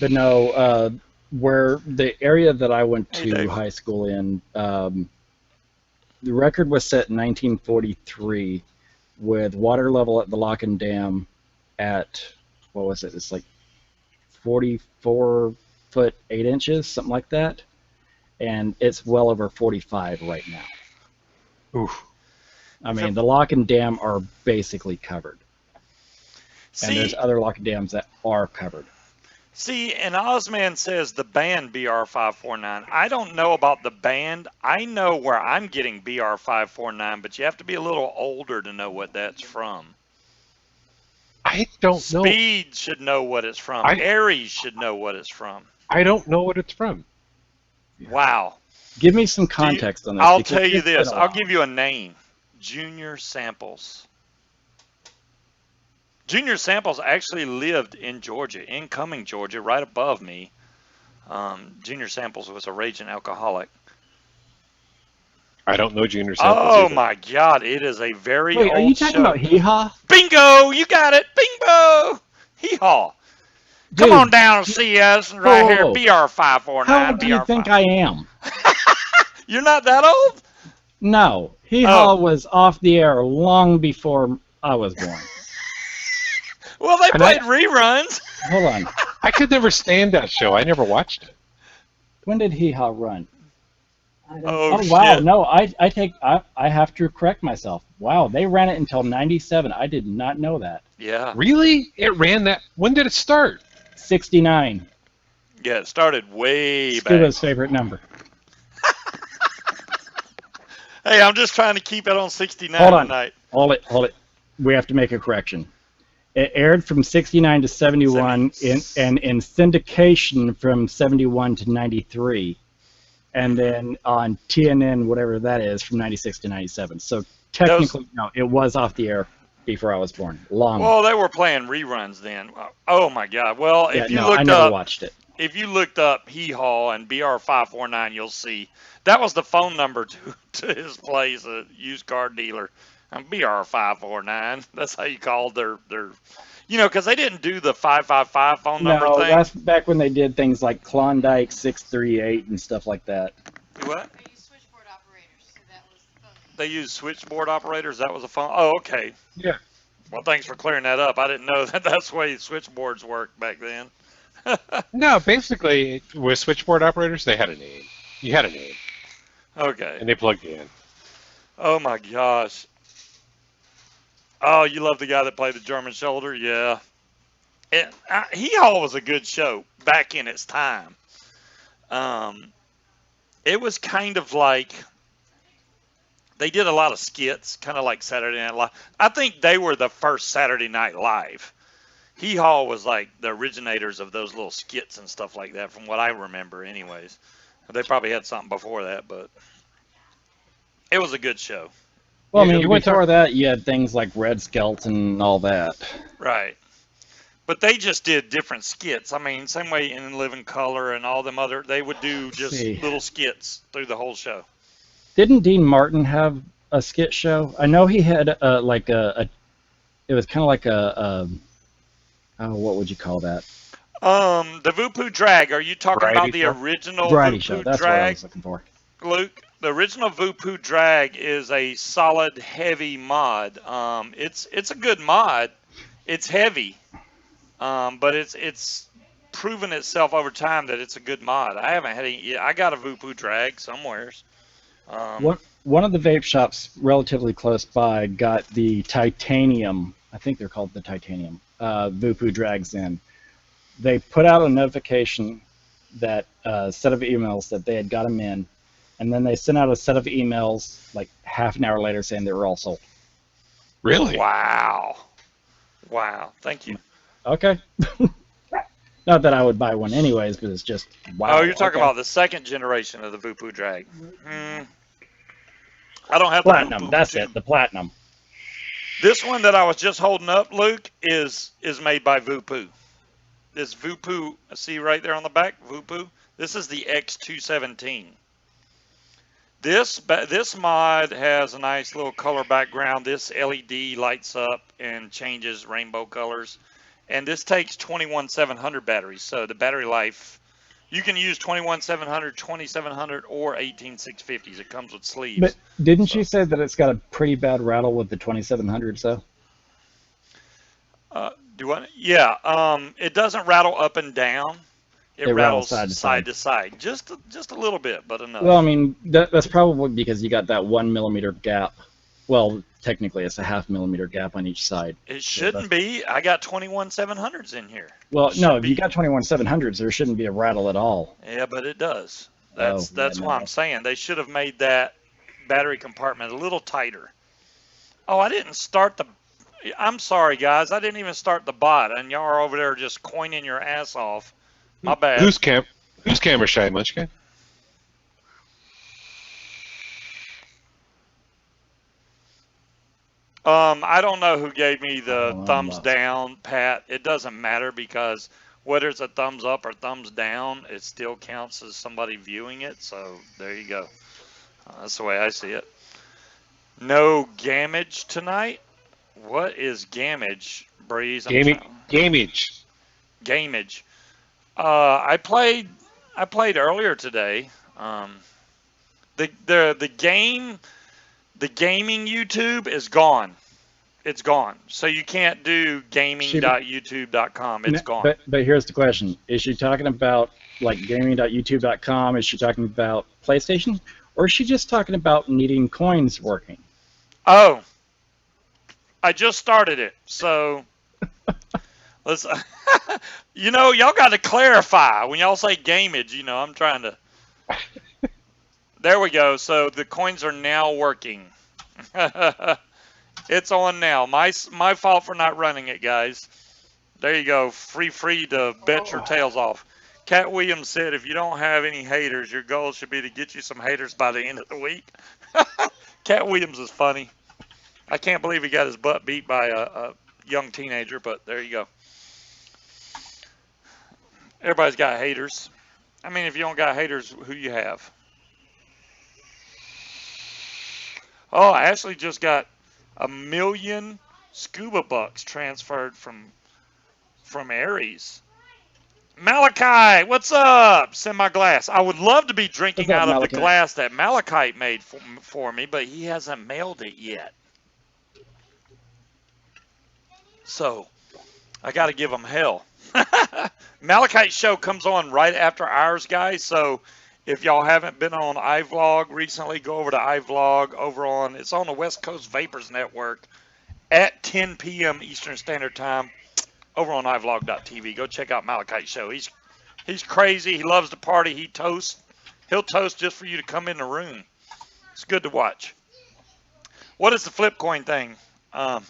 But no, where the area that I went Hey, to Dave. high school in, the record was set in 1943 with water level at the Locken Dam at, what was it? It's like 44 foot 8 inches, something like that. And it's well over 45 right now. Oof. I mean, the Locken Dam are basically covered. And there's See, other Locken Dams that are covered. and Ozman says the band BR549. I don't know about the band. I know where I'm getting BR549, but you have to be a little older to know what that's from. I don't know. Speed should know what it's from. Aries should know what it's from. I don't know what it's from. Wow. Give me some context on this. I'll because tell you it's been this. a I'll while. give you a name. Junior Samples. Junior Samples actually lived in Georgia, in Cumming, Georgia, right above me. Junior Samples was a raging alcoholic. I don't know Junior Samples Oh either. my God, it is a very Wait, old are you talking show. about Hee Haw? Bingo, you got it. Bingo. Hee haw. Come Dude, on down and see us right whoa. here, BR549. How old do you think I am? You're not that old? No, Hee Haw was off the air long before I was born. Well, they And played reruns. Hold on. I could never stand that show. I never watched it. When did Hee Haw run? Oh, Wow, shit. no, I have to correct myself. Wow, they ran it until 97. I did not know that. Yeah. Really? It ran that? When did it start? 69. Yeah, it started way back. Scuba's favorite number. Hey, I'm just trying to keep it on 69 Hold on. tonight. Hold it. We have to make a correction. It aired from 69 to 71 and in syndication from 71 to 93. And then on TNN, whatever that is, from 96 to 97. So technically, no, it was off the air before I was born. Long. Well, they were playing reruns then. Oh my God. Well, yeah, if you no, looked I never up, watched it. if you looked up Hee Haw and BR549, you'll see that was the phone number to his place, a used car dealer. I'm BR549. That's how you called their because they didn't do the 555 phone number No, thing. that's back when they did things like Klondike 638 and stuff like that. What? They use switchboard operators, so that was the phone They number. used switchboard operators. That was a phone. Oh, okay. Yeah. Well, thanks for clearing that up. I didn't know that that's the way switchboards worked back then. No, basically, with switchboard operators, they had a name. You had a name, Okay. and they plugged you in. Oh my gosh. Oh, you love the guy that played the German shoulder? Yeah. Hee Haw was a good show back in its time. Um, it was kind of like they did a lot of skits, kind of like Saturday Night Live. I think they were the first Saturday Night Live. Hee Haw was like the originators of those little skits and stuff like that, from what I remember, anyways. They probably had something before that, but it was a good show. Well, I You mean, went to before that, you had things like Red Skelton and all that. Right. But they just did different skits. I mean, same way in Living Color and all them other, they would do Let's just see. little skits through the whole show. Didn't Dean Martin have a skit show? I know he had like a it was kind of like oh, what would you call that? The Voopoo Drag. Are you talking variety about the show. original Variety show. Voopoo That's what I Drag, was looking for. Luke? The original Voopoo Drag is a solid, heavy mod. It's a good mod. It's heavy, but it's proven itself over time that it's a good mod. I haven't had any. I got a Voopoo Drag somewheres. Um, One of the vape shops relatively close by got the titanium. I think they're called the titanium. Vupu drags in. They put out a notification that set of emails that they had got them in, and then they sent out a set of emails like half an hour later saying they were all sold. Really? wow, wow. Thank you. Okay. Not that I would buy one anyways, but it's just wow. Oh, you're talking okay. about the second generation of the Voopoo Drag. I don't have the Platinum. Voopoo That's 2. it. The platinum. This one that I was just holding up, Luke, is made by Voopoo. This Voopoo, see right there on the back, Voopoo. This is the X217. This mod has a nice little color background. This LED lights up and changes rainbow colors. And this takes 21700 batteries. So the battery life, you can use 21700, 2700, or 18650s. It comes with sleeves. But didn't So, you say that it's got a pretty bad rattle with the 2700? So do I? Yeah. It doesn't rattle up and down. It it rattles rattles side to side side. to side, just a little bit, but Well, I enough. mean, that's probably because you got that 1 millimeter gap. Well, technically, it's a half millimeter gap on each side. It So shouldn't be. I got 21700s in here. well, no, Should if you be. got 21 700s, there shouldn't be a rattle at all. Yeah, but it does. Oh, yeah, That's why I'm no. saying they should have made that battery compartment a little tighter. Oh, I didn't start the. I'm sorry, guys. I didn't even start the bot, and y'all are over there just coining your ass off. My bad. Whose camera shy, Munchkin? I don't know who gave me the Oh, I'm thumbs lost. down, Pat. It doesn't matter because whether it's a thumbs up or thumbs down, it still counts as somebody viewing it. So there you go. That's the way I see it. No gamage tonight. What is gamage, Breeze? I'm Gaming, trying. gamage. Gamage. I played. I played earlier today. The game. The gaming YouTube is gone. It's gone. So you can't do She, gaming.youtube.com. It's gone. but here's the question: is she talking about like gaming.youtube.com? Is she talking about PlayStation, or is she just talking about needing coins working? Oh, I just started it. So let's. Y'all got to clarify when y'all say gamage. I'm trying to. There we go. So the coins are now working. It's on now. My fault for not running it, guys. There you go. Free to bet your tails off. Cat Williams said, if you don't have any haters, your goal should be to get you some haters by the end of the week. Cat Williams is funny. I can't believe he got his butt beat by a young teenager, but there you go. Everybody's got haters. I mean, if you don't got haters, who you have? Oh, I actually just got 1 million scuba bucks transferred from Aries. Malachi, what's up? Send my glass. I would love to be What's drinking up, out of the Malachi? glass that Malachite made for me, but he hasn't mailed it yet. So I got to give him hell. Malachite's show comes on right after ours, guys. So if y'all haven't been on iVlog recently, go over to iVlog over on, it's on the West Coast Vapors Network at 10 p.m. Eastern Standard Time over on iVlog.tv. Go check out Malachite's show. He's crazy. He loves to party. He toasts. He'll toast just for you to come in the room. It's good to watch. What is the flip coin thing?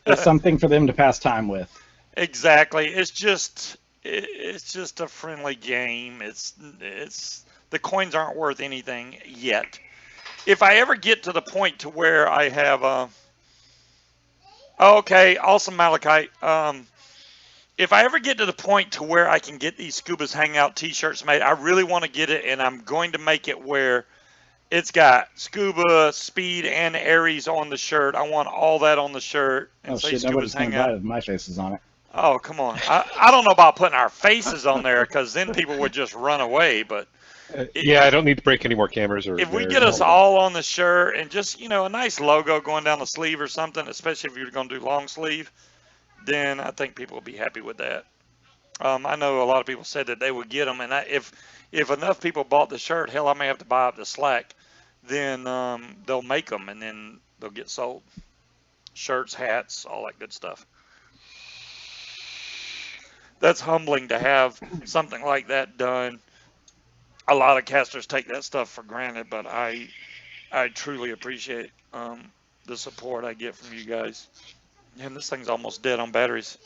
It's something for them to pass time with. Exactly. It's just a friendly game. It's the coins aren't worth anything yet. If I ever get to the point to where I have okay, awesome Malachite. If I ever get to the point to where I can get these Scubas Hangout t-shirts made, I really want to get it, and I'm going to make it where it's got Scuba, Speed, and Aries on the shirt. I want all that on the shirt. And Oh say shit, Scubas nobody's gonna buy Hangout. it if my face is on it. Oh, come on. I don't know about putting our faces on there because then people would just run away. But Yeah, I don't need to break any more cameras or if we there. get us all on the shirt and just, a nice logo going down the sleeve or something, especially if you're going to do long sleeve, then I think people will be happy with that. I know a lot of people said that they would get them, and if enough people bought the shirt, hell, I may have to buy up the slack. Then they'll make them, and then they'll get sold. Shirts, hats, all that good stuff. That's humbling to have something like that done. A lot of casters take that stuff for granted, but I truly appreciate the support I get from you guys. And this thing's almost dead on batteries.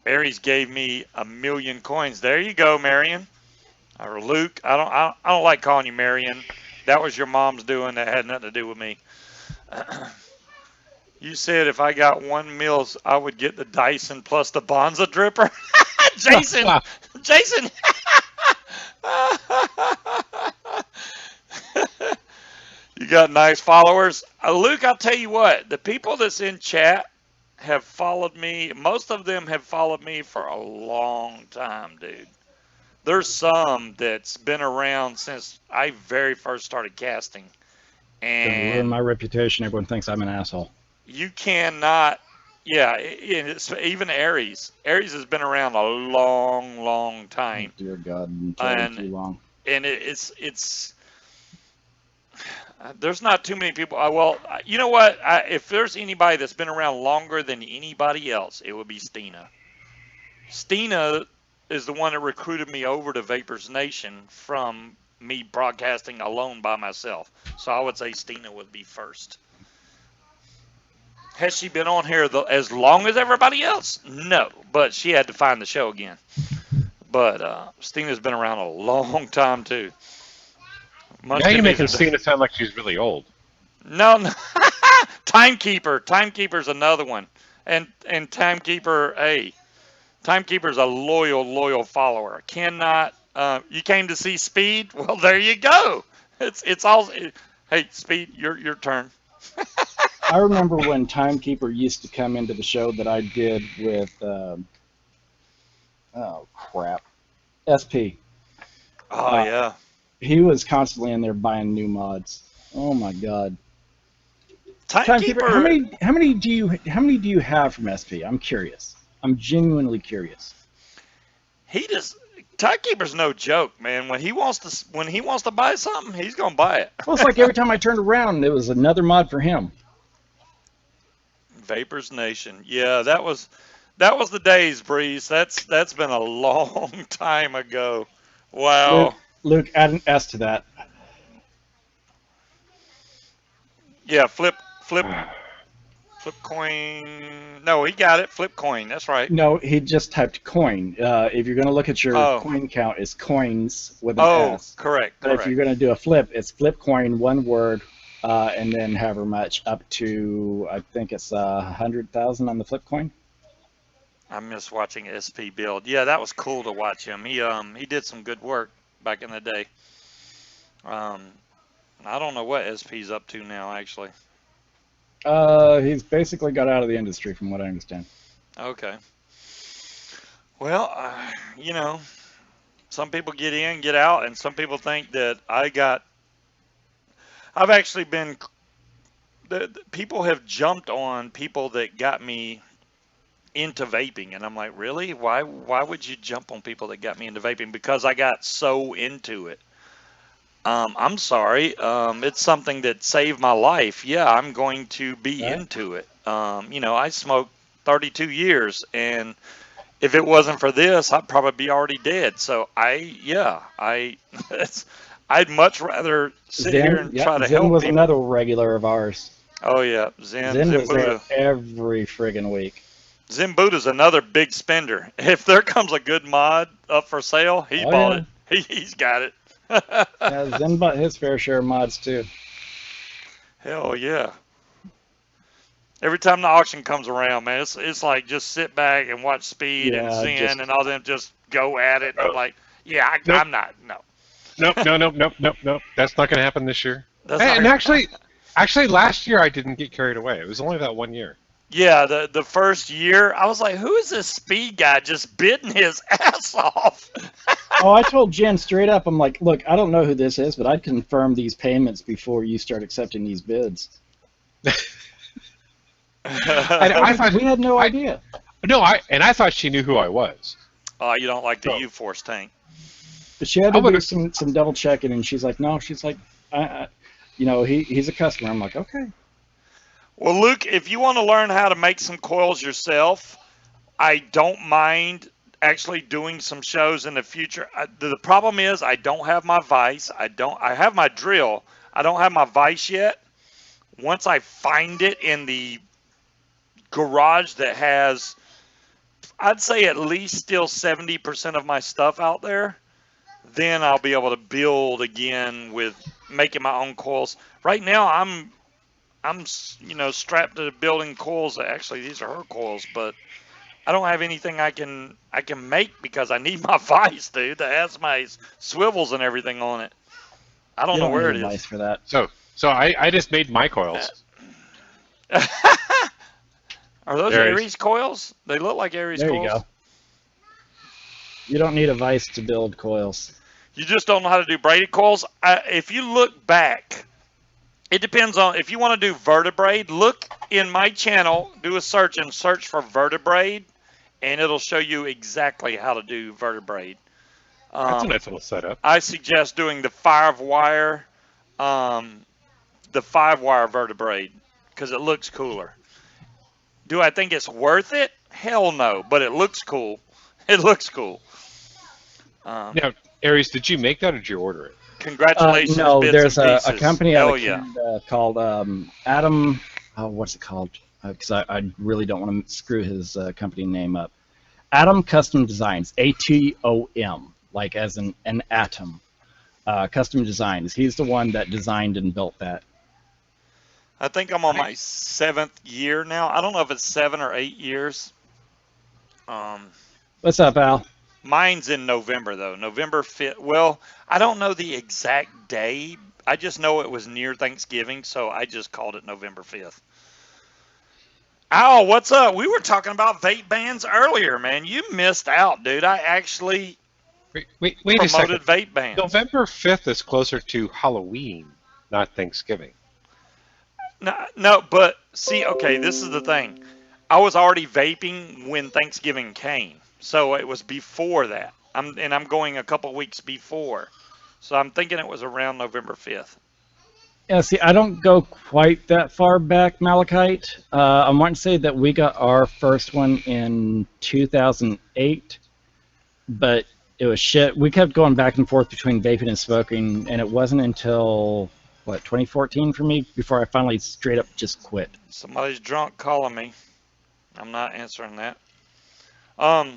Aries gave me 1 million coins. There you go, Marion. Or Luke. I don't like calling you Marion. That was your mom's doing. That had nothing to do with me. You said if I got 1 mil, I would get the Dyson plus the Bonza dripper. Jason. You got nice followers. Luke, I'll tell you what, the people that's in chat have followed me. Most of them have followed me for a long time, dude. There's some that's been around since I very first started casting. Gonna ruin And my reputation. Everyone thinks I'm an asshole. you cannot, yeah, it's even Aries. Aries has been around a long, long Oh, time. dear God, until And too long. and it's there's not too many people. Well, you know what? If there's anybody that's been around longer than anybody else, it would be Stina. Stina is the one that recruited me over to Vapors Nation from me broadcasting alone by myself. So I would say Stina would be first. Has she been on here as long as everybody else? No, but she had to find the show again. But Stina's been around a long time too. Now you're Munchkin making Bees are Stina sound like she's really old. no. Timekeeper. Timekeeper's another one, and Timekeeper A. Timekeeper's a loyal follower. Cannot. You came to see Speed? Well, there you go. It's all. Hey, Speed, your turn. I remember when Timekeeper used to come into the show that I did with, oh crap, SP. Oh yeah. He was constantly in there buying new mods. Oh my God. Timekeeper, Timekeeper. how many do you have from SP? I'm curious. I'm genuinely curious. He just. Timekeeper's no joke, man. When he wants to buy something, he's gonna buy it. Well, it's like every time I turned around, it was another mod for him. Vapors Nation. Yeah, that was the days, Breeze. That's been a long time ago. Wow. Luke, add an S to that. Yeah, flip coin. No, he got it. Flip coin. That's right. No, he just typed coin. If you're going to look at your Oh. coin count, it's coins with an Oh, S. correct. But if you're going to do a flip, it's flip coin, one word, and then however much up to, I think it's 100,000 on the flip coin. I miss watching SP build. Yeah, that was cool to watch him. He did some good work back in the day. Um, I don't know what SP's up to now, actually. He's basically got out of the industry, from what I understand. Okay. Well, some people get in, get out, and some people think that I've actually been. People have jumped on people that got me into vaping, and I'm like, really? Why would you jump on people that got me into vaping? Because I got so into it. I'm sorry. It's something that saved my life. Yeah, I'm going to be Right? into it. I smoked 32 years, and if it wasn't for this, I'd probably be already dead. So it's, I'd much rather sit here Zen, and yep, try to Zen help was people. another regular of ours. Oh yeah, Zen Zen was there Buddha. every friggin' week. Zen Buddha's another big spender. If there comes a good mod up for sale, he Oh bought yeah, it. He's got it. yeah. Zen bought his fair share of mods too. Hell yeah. Every time the auction comes around, man, it's like just sit back and watch Speed and Yeah, Zen just and all them just go at it. And I'm Oh, like, yeah, nope, I'm not. No, nope, no, nope, nope, nope, nope. That's not going to happen this year. that's And not. actually, last year I didn't get carried away. It was only that 1 year. Yeah, the first year, I was like, who is this Speed guy just bidding his ass off? Oh, I told Jen straight up, I'm like, look, I don't know who this is, but I'd confirm these payments before you start accepting these bids. I Because thought we had no I idea. no, I thought she knew who I was. Oh, you don't like the So U-Force tank. But she had I to would do have. some double checking, and she's like, no, she's like, he's a customer. I'm like, okay. Well, Luke, if you want to learn how to make some coils yourself, I don't mind actually doing some shows in the future. The problem is I don't have my vise. I have my drill. I don't have my vise yet. Once I find it in the garage that has, I'd say at least still 70% of my stuff out there, then I'll be able to build again with making my own coils. Right now I'm strapped to building coils. Actually, these are her coils, but I don't have anything I can make because I need my vise, dude, that has my swivels and everything on it. I don't You know don't need where it advice is. for that. So I just made my coils. Are those Aries. Aries coils? They look like Aries There you coils. go. You don't need a vice to build coils. You just don't know how to do braided coils. If you look back, it depends on if you want to do vertebrae. Look in my channel, do a search and search for vertebrae, and it'll show you exactly how to do vertebrae. That's a Um, nice little setup. I suggest doing um, the 5 wire vertebrae because it looks cooler. Do I think it's worth it? Hell no, but it looks cool. It looks cool. Um, Now, Aries, did you make that or did you order it? Congratulations, No, bits there's and a pieces. company out Hell of yeah. Canada called Adam. Oh, what's it called? Because I really don't want to screw his company name up. Atom Custom Designs, ATOM, like as an atom. Custom Designs. He's the one that designed and built that. I think I'm on I my 7th year now. I don't know if it's 7 or 8 years. Um, What's up, Al? Mine's in November though. November 5th. Well, I don't know the exact day. I just know it was near Thanksgiving, so I just called it November 5th. Al, what's up? We were talking about vape bans earlier, man. You missed out, dude. I actually wait a second. promoted vape bans. November 5th is closer to Halloween, not Thanksgiving. No, no, but see, okay, this is the thing. I was already vaping when Thanksgiving came, so it was before that. I'm going a couple weeks before, so I'm thinking it was around November 5th. Yeah, see, I don't go quite that far back, Malachite. I want to say that we got our first one in 2008, but it was shit. We kept going back and forth between vaping and smoking, and it wasn't until, what, 2014 for me before I finally straight up just quit. Somebody's drunk calling me. I'm not answering that. Um,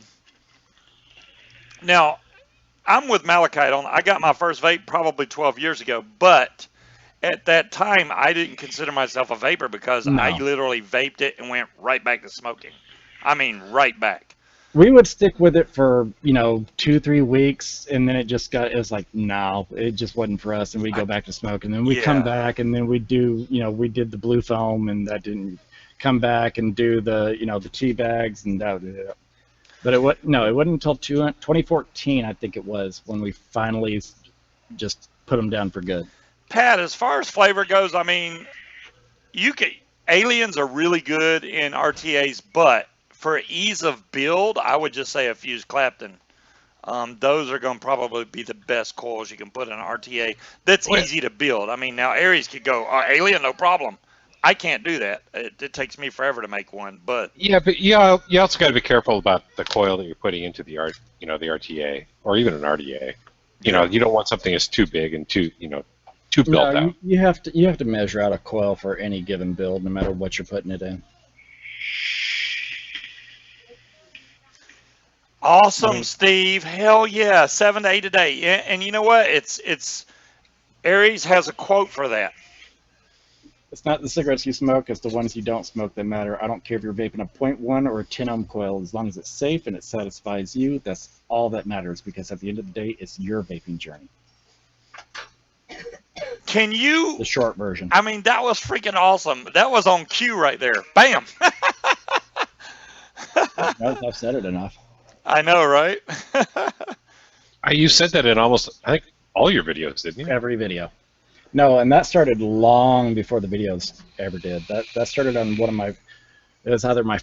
Now I'm with Malachite on. I got my first vape probably 12 years ago, but at that time I didn't consider myself a vapor because I No. literally vaped it and went right back to smoking. I mean, right back. we would stick with it for 2-3 weeks, and then it was like, no, it just wasn't for us, and we go back to smoke, and then we come Yeah. back, and then we do we did the blue foam, and that didn't come back and do the tea bags, and that did it. But it wasn't until 2014, I think it was, when we finally just put them down for good. Pat, as far as flavor goes, I mean, you can aliens are really good in RTAs, but for ease of build, I would just say a fused Clapton. Those are going to probably be the best coils you can put in an RTA. That's Well, easy to build. I mean, now Aries could go alien, no problem. I can't do that. It takes me forever to make one. But yeah, but you also got to be careful about the coil that you're putting into the the RTA or even an RDA. You don't want something that's too big and too built No, out. you have to measure out a coil for any given build, no matter what you're putting it in. awesome, Steve. Hell yeah, 7 to 8 a day. Yeah, and you know what? It's Aries has a quote for that. It's not the cigarettes you smoke, it's the ones you don't smoke that matter. I don't care if you're vaping a .1 or a 10 ohm coil, as long as it's safe and it satisfies you, that's all that matters, because at the end of the day, it's your vaping journey. Can you? The short version. I mean, that was freaking awesome. That was on cue right there. Bam. I've said it enough. I know, right? You said that in almost, I think, all your videos, didn't you? Every video. No, and that started long before the videos ever did. That started on it was either my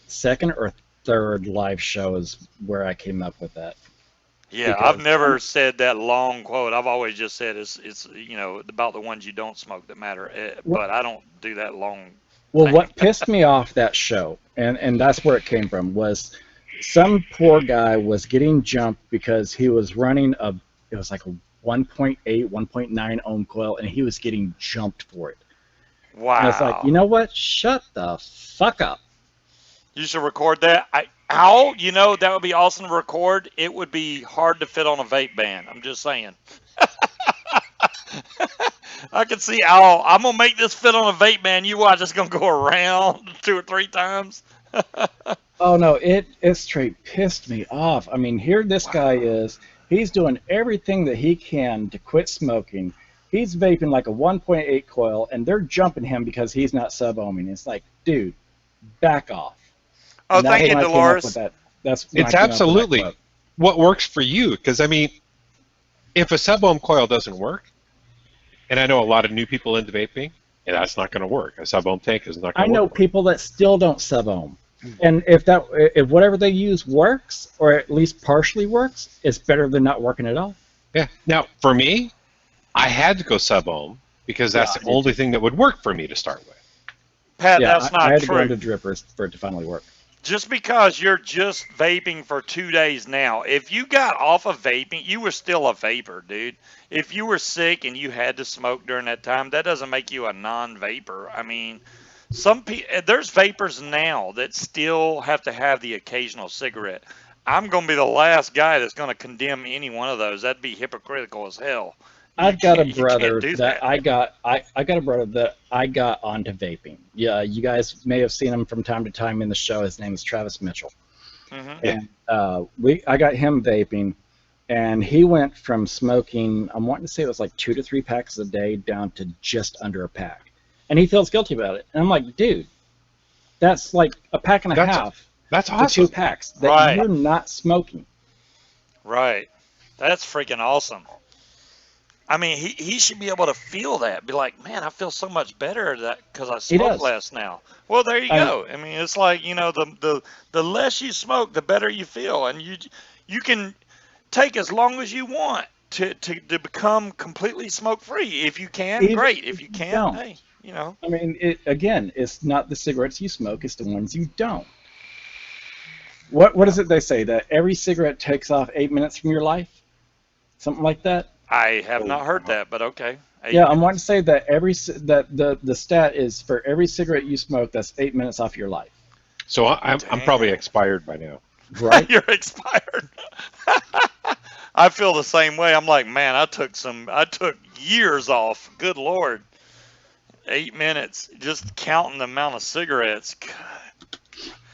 second or third live shows where I came up with that. Yeah, Because I've never said that long quote. I've always just said it's about the ones you don't smoke that matter. But I don't do that long. Well, what pissed me off that show, and that's where it came from, was some poor guy was getting jumped because he was running it was like a 1.8, 1.9 ohm coil, and he was getting jumped for it. Wow. And it's like, you know what? Shut the fuck up. You should record that. Owl, that would be awesome to record. It would be hard to fit on a vape band. I'm just saying. I can see Owl. I'm going to make this fit on a vape band. You watch, it's going to go around 2 or 3 times. Oh, no, it straight pissed me off. I mean, here this guy is. He's doing everything that he can to quit smoking. He's vaping like a 1.8 coil, and they're jumping him because he's not sub-ohming. It's like, dude, back off. Oh, thank you, Dolores. It's absolutely what works for you. Because, I mean, if a sub-ohm coil doesn't work, and I know a lot of new people into vaping, and that's not going to work. A sub-ohm tank is not going to work. I know people that still don't sub-ohm. And if whatever they use works, or at least partially works, it's better than not working at all. Yeah. Now, for me, I had to go sub-ohm because that's the only thing that would work for me to start with. Pat, that's not I had true. to go into drippers for it to finally work. Just because you're just vaping for 2 days now, if you got off of vaping, you were still a vapor, dude. If you were sick and you had to smoke during that time, that doesn't make you a non-vapor. I mean, there's vapors now that still have to have the occasional cigarette. I'm going to be the last guy that's going to condemn any one of those. That'd be hypocritical as hell. I've got a brother that I got a brother that I got onto vaping. Yeah, you guys may have seen him from time to time in the show. His name is Travis Mitchell. Mm-hmm. And I got him vaping, and he went from smoking, I'm wanting to say it was like 2 to 3 packs a day, down to just under a pack. And he feels guilty about it. And I'm like, dude, that's like a pack and a half. That's to awesome. 2 packs that you're not smoking. Right. That's freaking awesome. I mean, he should be able to feel that. Be like, man, I feel so much better because I smoke less now. Well, there you go. I mean, it's like, the less you smoke, the better you feel, and you can take as long as you want to become completely smoke free. If you can, great. If you can't, hey, I mean, it's not the cigarettes you smoke; it's the ones you don't. What is it they say, that every cigarette takes off 8 minutes from your life? Something like that? I have not heard that, but okay. I'm wanting to say that the stat is for every cigarette you smoke, that's 8 minutes off your life. So I'm probably expired by now. Right? You're expired. I feel the same way. I'm like, man, I took years off. Good Lord. 8 minutes, just counting the amount of cigarettes.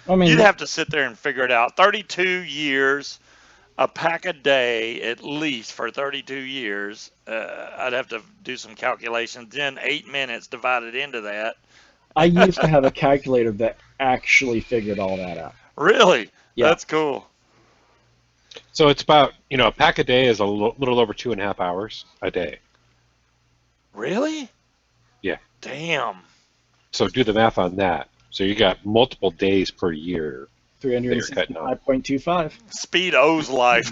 I mean, You'd have to sit there and figure it out. 32 years, a pack a day at least for 32 years. I'd have to do some calculations. Then 8 minutes divided into that. I used to have a calculator that actually figured all that out. Really? Yeah. That's cool. So it's about, a pack a day is a little over 2.5 hours a day. Really? Yeah. Damn. So do the math on that. So you got multiple days per year that you're cutting off. 365.25. Speed owes life.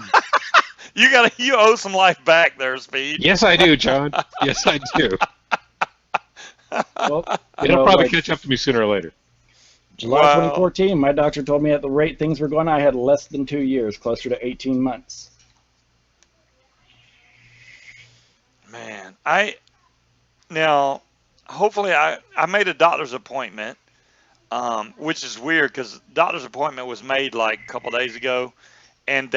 You owe some life back there, Speed. Yes, I do, John. Yes, I do. Well, It'll probably catch up to me sooner or later. July Wow. 2014, my doctor told me at the rate things were going, I had less than 2 years, closer to 18 months. Man, now hopefully I made a doctor's appointment, which is weird because doctor's appointment was made like a couple days ago, and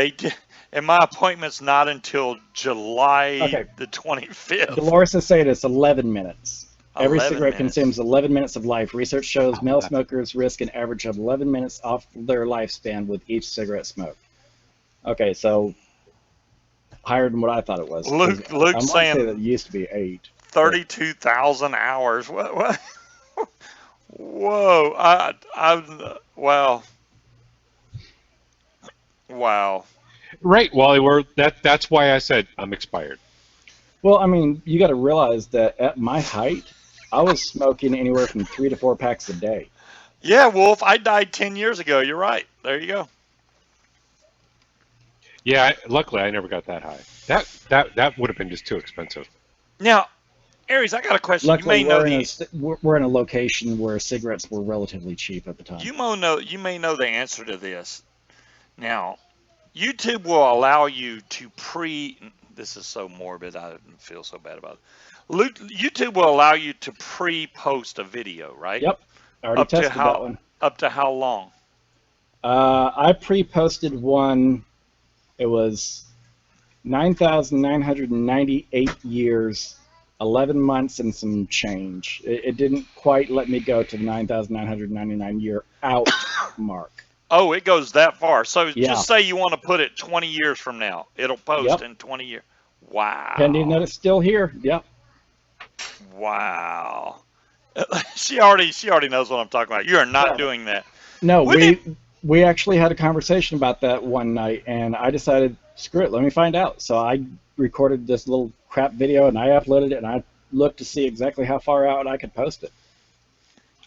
my appointment's not until July the 25th. Dolores is saying it's 11 minutes. Every 11 cigarette minutes. consumes 11 minutes of life. Research shows male smokers risk an average of 11 minutes off their lifespan with each cigarette smoke. Okay, so higher than what I thought it was. Luke's I want to saying say that it used to be 8. 32,000 hours. What? Whoa! Wow. Wow. Right, Wally. That's why I said I'm expired. Well, I mean, you got to realize that at my height, I was smoking anywhere from 3 to 4 packs a day. Yeah, Wolf. I died 10 years ago. You're right. There you go. Yeah, luckily I never got that high. That would have been just too expensive. Now, Aries, I got a question. Luckily, You may know we're in a location where cigarettes were relatively cheap at the time. You may know the answer to this. Now, YouTube will allow you to This is so morbid. I feel so bad about it. YouTube will allow you to pre-post a video, right? Yep, I already tested that one. Up to how long? I pre-posted one. It was 9,998 years, 11 months, and some change. It didn't quite let me go to the 9,999 year out mark. Oh, it goes that far. So Yeah. just say you want to put it 20 years from now. It'll post in 20 years. Wow. Pending that it's still here. Yep. Wow. She already knows what I'm talking about. You are not doing that. No, we actually had a conversation about that one night, and I decided, screw it, let me find out. So I recorded this little crap video, and I uploaded it, and I looked to see exactly how far out I could post it.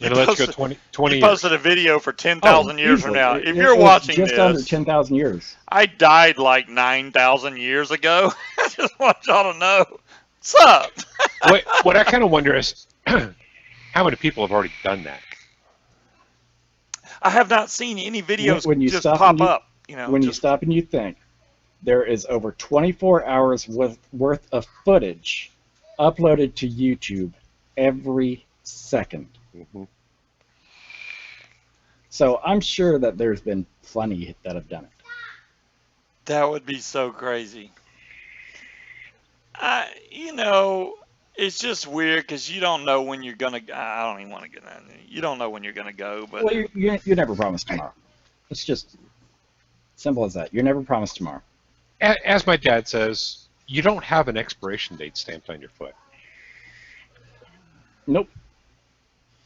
And let's go 20 You years. posted a video for 10,000 years from now. If you're was watching just this, under 10,000 years. I died like 9,000 years ago. I just want y'all to know. What's up? What I kind of wonder is how many people have already done that? I have not seen any videos When you just stop pop and you- up. When you stop and you think, there is over 24 hours worth of footage uploaded to YouTube every second. Mm-hmm. So I'm sure that there's been plenty that have done it. That would be so crazy. It's just weird because you don't know when you're gonna. I don't even want to get that. You don't know when you're gonna go, but Well, you never promised tomorrow. It's just simple as that. You're never promised tomorrow. As my dad says, you don't have an expiration date stamped on your foot. Nope.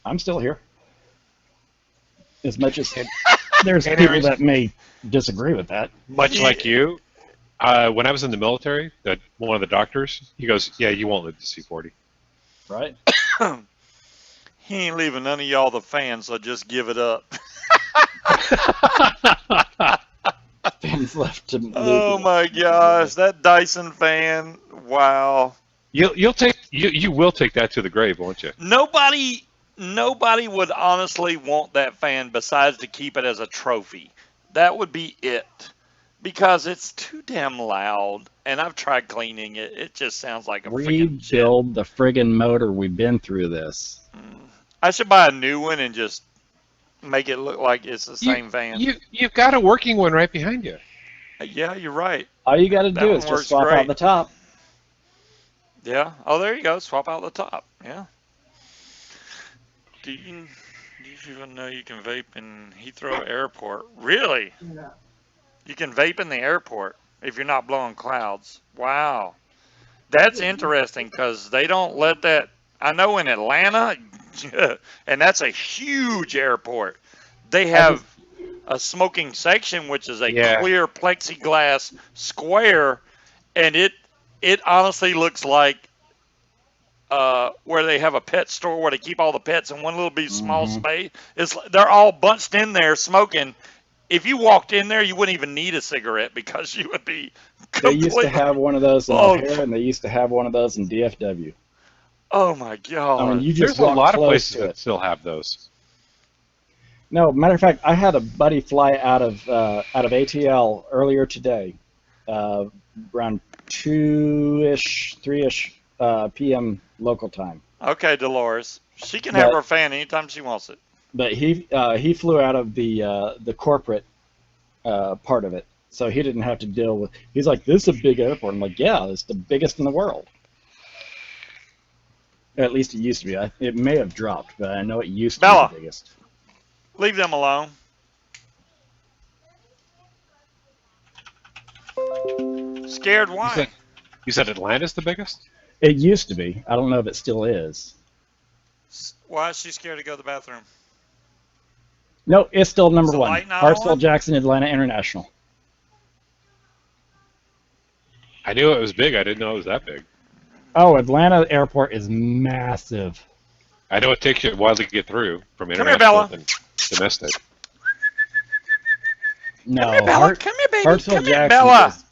I'm still here. As much as there's people that may disagree with that. Much like you, when I was in the military, one of the doctors, he goes, "Yeah, you won't live to see 40." Right? he ain't leaving none of y'all the fans, so just give it up. Fans left to Oh my gosh, that Dyson fan! Wow. You will take that to the grave, won't you? Nobody would honestly want that fan besides to keep it as a trophy. That would be it. Because it's too damn loud, and I've tried cleaning it. It just sounds like a freaking shit. Rebuild the friggin' motor. We've been through this. I should buy a new one and just make it look like it's the same fan. You've got a working one right behind you. Yeah, you're right. All you got to That do one is works just swap great. out the top. Yeah. Oh, there you go. Swap out the top. Yeah. Do you even know you can vape in Heathrow Airport? Really? You can vape in the airport if you're not blowing clouds. Wow. That's interesting because they don't let that. I know in Atlanta, and that's a huge airport, they I just have a smoking section, which is a Yeah. clear plexiglass square, and it honestly looks like where they have a pet store where they keep all the pets in one little bitty small hmm space. They're all bunched in there smoking. If you walked in there, you wouldn't even need a cigarette because you would be They used to completely. have one of those in Oh, O'Hare, and they used to have one of those in DFW. oh my I mean, God. you just There's a walk lot of close places to that it. still have those. No, matter of fact, I had a buddy fly out of ATL earlier today, uh, around 2-ish, 3-ish p.m. local time. Okay, Dolores. She can have But her fan anytime she wants it. he flew out of the corporate part of it, so he didn't have to deal with. He's like, "This is a big airport." I'm like, "Yeah, it's the biggest in the world." At least it used to be. It may have dropped, but I know it used to be the Bella, biggest. leave them alone. Scared You said why? you said Atlanta's the biggest? It used to be. I don't know if it still is. Why is she scared to go to the bathroom? No, it's still Is number the one. light not Hartsville, on? Jackson, Atlanta International. I knew it was big. I didn't know it was that big. Oh, Atlanta Airport is massive. I know it takes you a while to get through from Come here, international Bella. than domestic. Come here, No, Bella. Come here, baby. Hartsville, Come here, Jackson Bella. is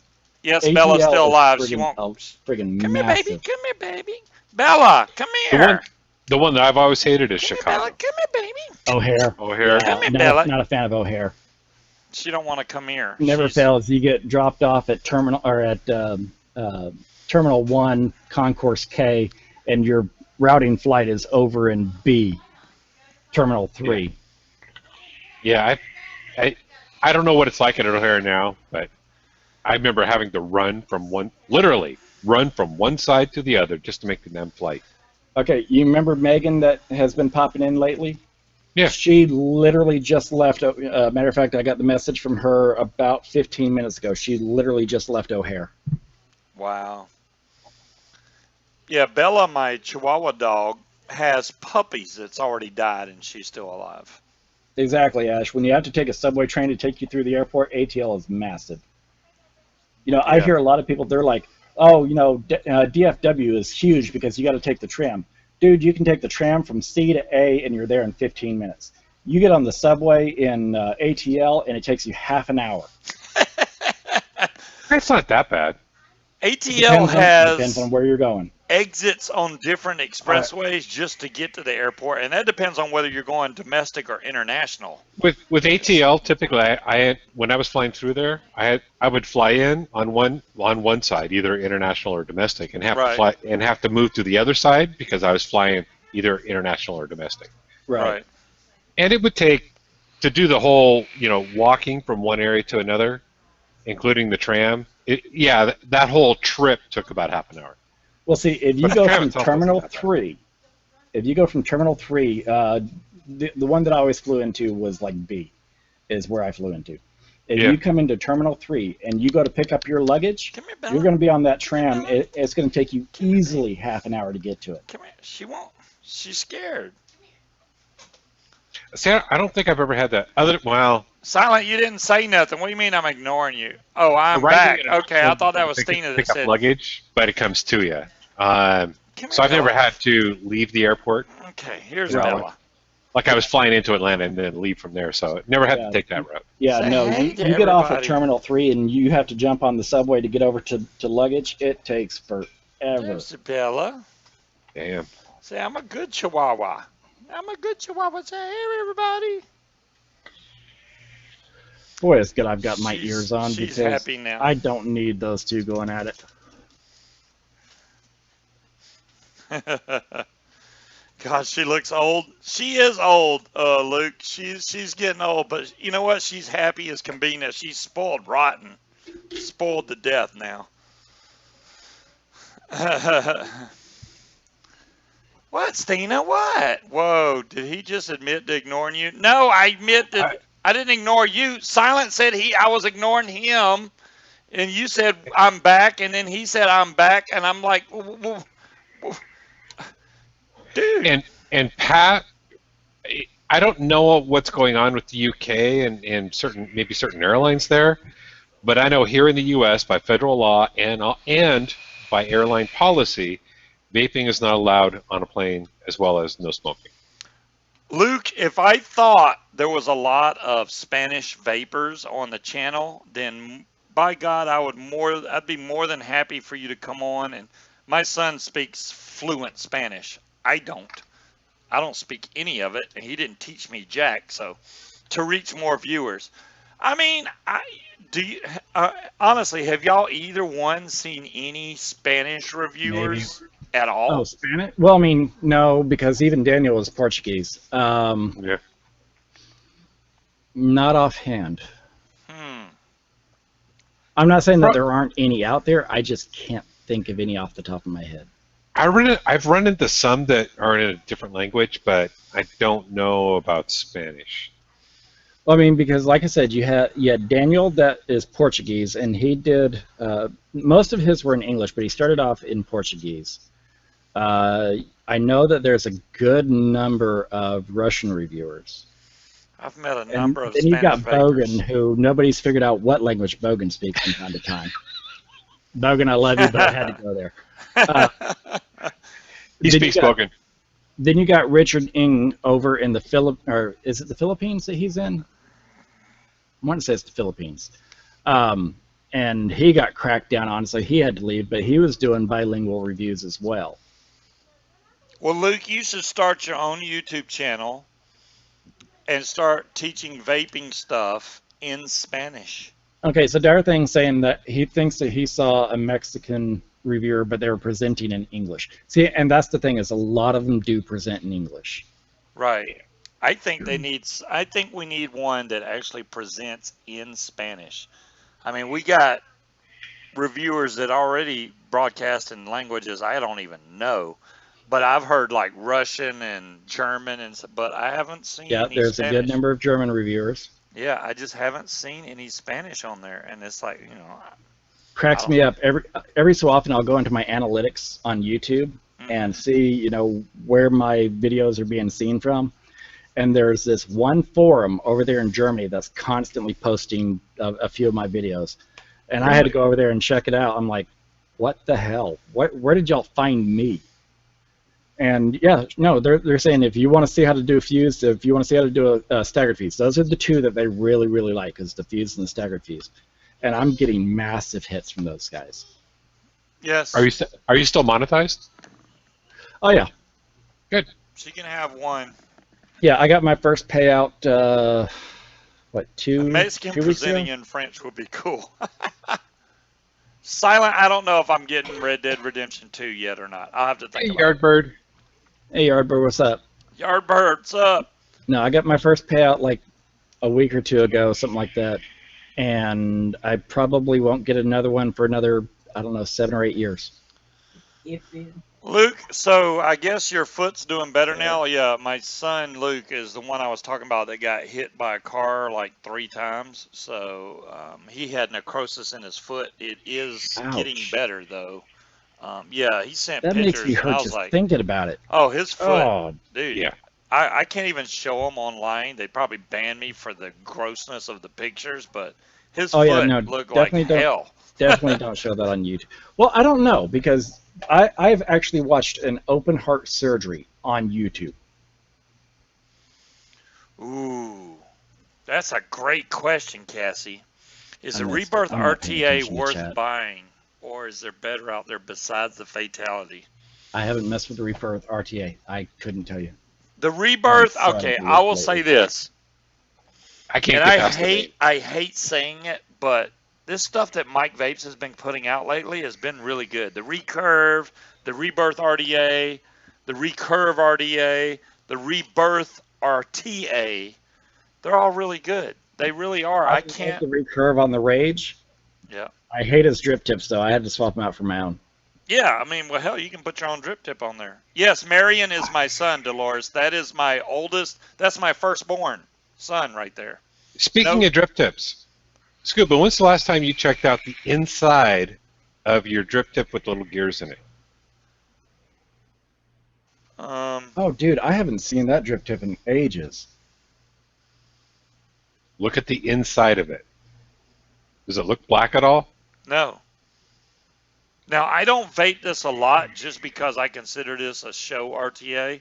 Yes, Bella's ATL still is alive. She won't. friggin' Come here, baby. massive. Come here, baby. Bella, come The one here. the one that I've always hated is Come here, Bella. Chicago. Come here, baby. O'Hare. O'Hare. Yeah, Come here, Bella. not a fan of O'Hare. She don't want to come here. Never She's fails. You get dropped off at Terminal One, Concourse K, and your routing flight is over in B, Terminal Yeah. 3. Yeah, I don't know what it's like at O'Hare now, but I remember having to literally run from one side to the other just to make the damn flight. Okay, you remember Megan that has been popping in lately? Yeah. She literally just left. Matter of fact, I got the message from her about 15 minutes ago. She literally just left O'Hare. wow. Yeah, Bella, my Chihuahua dog, has puppies that's already died, and she's still alive. Exactly, Ash. When you have to take a subway train to take you through the airport, ATL is massive. You know, I Yeah. hear a lot of people, they're like, oh, DFW is huge because you got to take the tram. Dude, you can take the tram from C to A and you're there in 15 minutes. You get on the subway in ATL and it takes you half an hour. It's not that bad. ATL Depends has on where you're going. exits on different All right. expressways just to get to the airport, and that depends on whether you're going domestic or international. With ATL, typically, I had, when I was flying through there, I would fly in on one side, either international or domestic, and Right, have to move to the other side because I was flying either international or domestic. Right. right. And it would take to do the whole, walking from one area to another, including the tram. That whole trip took about half an hour. Well, see, if you But the go tram from itself wasn't Terminal that bad. 3, if you go from Terminal 3, the one that I always flew into was like B, is where I flew into. If Yeah. you come into Terminal 3 and you go to pick up your luggage, Come here, you're Bella. going to be on that tram. Bella. It's going to take you easily half an hour to get to it. Come here. She won't. She's scared. See, I don't think I've ever had that. Silent, you didn't say nothing. What do you mean I'm ignoring you? Oh, I'm arriving back. at an Okay, I airport, thought that you was pick Stina that pick up said, luggage, but it comes to you. come So here, I've never Bella. had to leave the airport. Okay, here's You know, Bella. Like I was flying into Atlanta and then leave from there, so never had Yeah. to take that route. Yeah, Say no, hey you, to you get off at everybody. Terminal 3 and you have to jump on the subway to get over to luggage. It takes forever. There's Bella. Damn. Say, I'm a good Chihuahua. I'm a good Chihuahua. Say, hey, everybody. Boy, it's good I've got my ears on She's because happy now. I don't need those two going at it. God, she looks old. She is old, Luke. She's getting old, but you know what? She's happy as can be now. She's spoiled rotten, spoiled to death now. Well, What, Stina? What? Whoa, did he just admit to ignoring you? No, I admit that I, I didn't ignore you. Silent said I was ignoring him, and you said I'm back, and then he said I'm back, and I'm like, dude. and Pat, I don't know what's going on with the UK and certain airlines there, but I know here in the US by federal law and by airline policy, vaping is not allowed on a plane as well as no smoking. Luke, if I thought there was a lot of Spanish vapors on the channel, then by God, I'd be more than happy for you to come on. And my son speaks fluent Spanish. I don't. I don't speak any of it, and he didn't teach me jack. So, to reach more viewers, I mean, do you honestly have y'all either one seen any Spanish Maybe. reviewers at Oh, all? Spanish? Well, I mean, no, because even Daniel is Portuguese. Yeah. Not offhand. Hmm. I'm not saying that Pro- there aren't any out there. I just can't think of any off the top of my head. I've run into some that are in a different language, but I don't know about Spanish. Well, I mean, because like I said, you had Daniel that is Portuguese, and he did most of his were in English, but he started off in Portuguese. I know that there's a good number of Russian reviewers. I've met a And number of then you've Spanish got Bogan, vapors. who nobody's figured out what language Bogan speaks from time to time. Bogan, I love you, but I had to go there. Uh, He then you speaks got spoken. then you got Richard Ng over in the or is it the Philippines that he's in? I want to say it's the Philippines. Um, and he got cracked down on, so he had to leave, but he was doing bilingual reviews as well. Well, Luke, you should start your own YouTube channel and start teaching vaping stuff in Spanish. Okay, so Darthing's saying that he thinks that he saw a Mexican reviewer, but they were presenting in English. See, and that's the thing is a lot of them do present in English. Right. I think we need one that actually presents in Spanish. I mean, we got reviewers that already broadcast in languages I don't even know. But I've heard like Russian and German but I haven't seen Yeah, any there's a good Spanish. number of German reviewers. Yeah, I just haven't seen any Spanish on there, and it's like, I Cracks don't. me up every so often. I'll go into my analytics on YouTube Hmm. and see, where my videos are being seen from. And there's this one forum over there in Germany that's constantly posting a few of my videos. And I had to Really? go over there and check it out. I'm like, what the hell? Where did y'all find me? And yeah, no, they're saying if you want to see how to do a fuse, if you want to see how to do a staggered fuse, those are the two that they really, really like, is the fuse and the staggered fuse. And I'm getting massive hits from those guys. Yes, Are you still monetized? Oh yeah, Good. she can have one. yeah. I got my first payout. What A two Mexican 2 weeks presenting ago? in French would be cool. Silent, I don't know if I'm getting Red Dead Redemption 2 yet or not. I'll have to think Hey, about it. Yardbird. Hey Yardbird, what's up? Yardbirds up. No, I got my first payout like a week or two ago, something like that, and I probably won't get another one for another, I don't know, 7 or 8 years. Luke, so I guess your foot's doing better now. Yeah, my son Luke is the one I was talking about that got hit by a car like 3 times. So he had necrosis in his foot. It is getting Ouch. better though. Yeah, he sent That makes me pictures, and I hurt was just like, thinking about it. "Oh, his foot, Oh, dude." Yeah. I can't even show them online. They probably ban me for the grossness of the pictures, but his oh yeah, foot no, looked like definitely don't, hell. definitely don't show that on YouTube. Well, I don't know because I've actually watched an open heart surgery on YouTube. Ooh, that's a great question, Cassie. Is I a missed it. Rebirth I'm not paying RTA attention to worth chat. buying, or is there better out there besides the Fatality? I haven't messed with the Rebirth RTA. I couldn't tell you. The I am Rebirth, so okay, I bleak will say lately. this, I and can't get past the name. I hate saying it, but this stuff that Mike Vapes has been putting out lately has been really good. The Recurve, the Rebirth RDA, the Recurve RDA, the Rebirth RTA, they're all really good. They really are. I I love can't, the recurve on the Rage. yeah. I hate his drip tips though. I had to swap them out for my own. Yeah, I mean, well, hell, you can put your own drip tip on there. Yes, Marion is my son, Dolores. That is my oldest. That's my firstborn son right there. Speaking No, of drip tips, Scuba, when's the last time you checked out the inside of your drip tip with little gears in it? um, Oh, dude, I haven't seen that drip tip in ages. Look at the inside of it. Does it look black at all? no. Now, I don't vape this a lot just because I consider this a show RTA,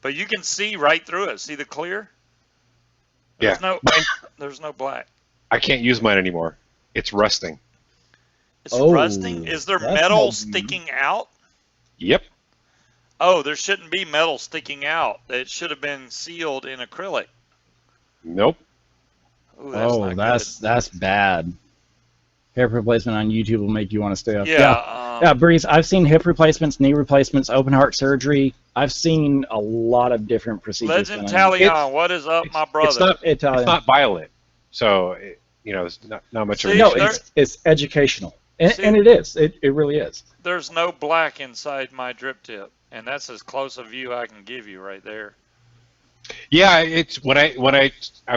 but you can see right through it. See the clear? Yeah. There's no, Mine, there's no black. I can't use mine anymore. It's rusting. It's rusting. Oh, Is there that's metal no. sticking out? Yep. Oh, there shouldn't be metal sticking out. It should have been sealed in acrylic. Nope. Ooh, that's Oh, not that's bad. Hip replacement on YouTube will make you want to stay up. good. Yeah. Yeah, Breeze. I've seen hip replacements, knee replacements, open heart surgery. I've seen a lot of different procedures. Legend done on YouTube. Talion, what is up, my brother? It's Italian. not violent, so it's not much of See, an No, issue. it's educational, and, See- and it is. It really is. There's no black inside my drip tip, and that's as close a view I can give you right there. Yeah, it's when I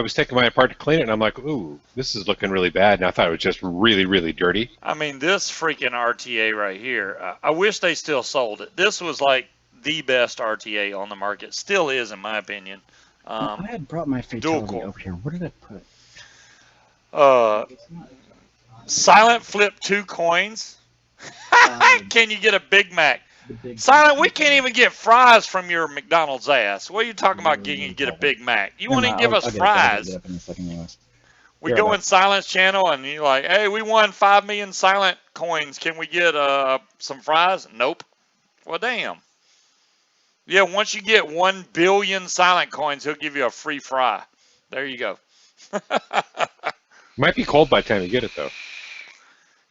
was taking mine apart to clean it, and I'm like, ooh, this is looking really bad, and I thought it was just really, really dirty. I mean, this freaking RTA right here, I wish they still sold it. This was like the best RTA on the market. Still is, in my opinion. I had brought my dual fatality core. over here. Where did I put it? Uh, Silent flip 2 coins. Can you get a Big Mac? The big Silent, we can't even get fries from your McDonald's ass. What are you talking about getting to get a Big Mac? You won't even give us I'll get fries. it up in a second anyways. We Here, go I'll- in Silent's channel and you're like, hey, we won 5 million Silent coins. Can we get some fries? Nope. Well, damn. Yeah, once you get 1 billion Silent coins, he'll give you a free fry. There you go. Might be cold by the time you get it, though.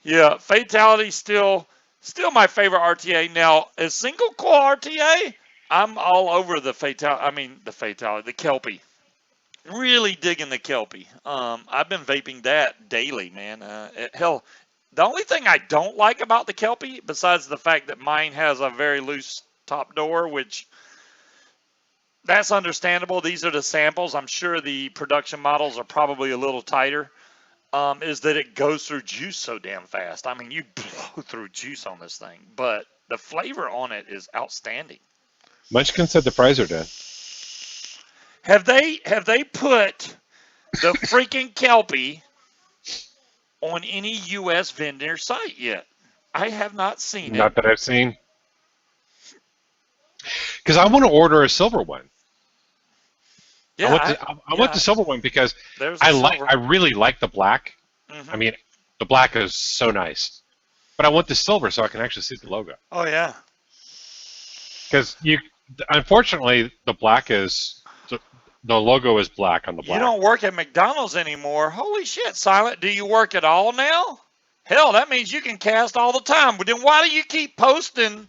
Yeah, Fatality still my favorite RTA. Now, as single core RTA, I'm all over the the Kelpie. Really digging the Kelpie. I've been vaping that daily, man. Hell, the only thing I don't like about the Kelpie, besides the fact that mine has a very loose top door, which that's understandable. These are the samples. I'm sure the production models are probably a little tighter. Is that it goes through juice so damn fast. I mean, you blow through juice on this thing, but the flavor on it is outstanding. Munchkin said the fries are done. Have they put the freaking Kelpie on any U.S. vendor site yet? I have not seen Not it. that I've seen. Because I want to order a silver one. Yeah, I want the silver one because there's the silver. I really like the black. Mhm. I mean, the black is so nice, but I want the silver so I can actually see the logo. Oh yeah. Because unfortunately, the black is the logo is black on the black. You don't work at McDonald's anymore. Holy shit, Silent. Do you work at all now? Hell, that means you can cast all the time. But then why do you keep posting,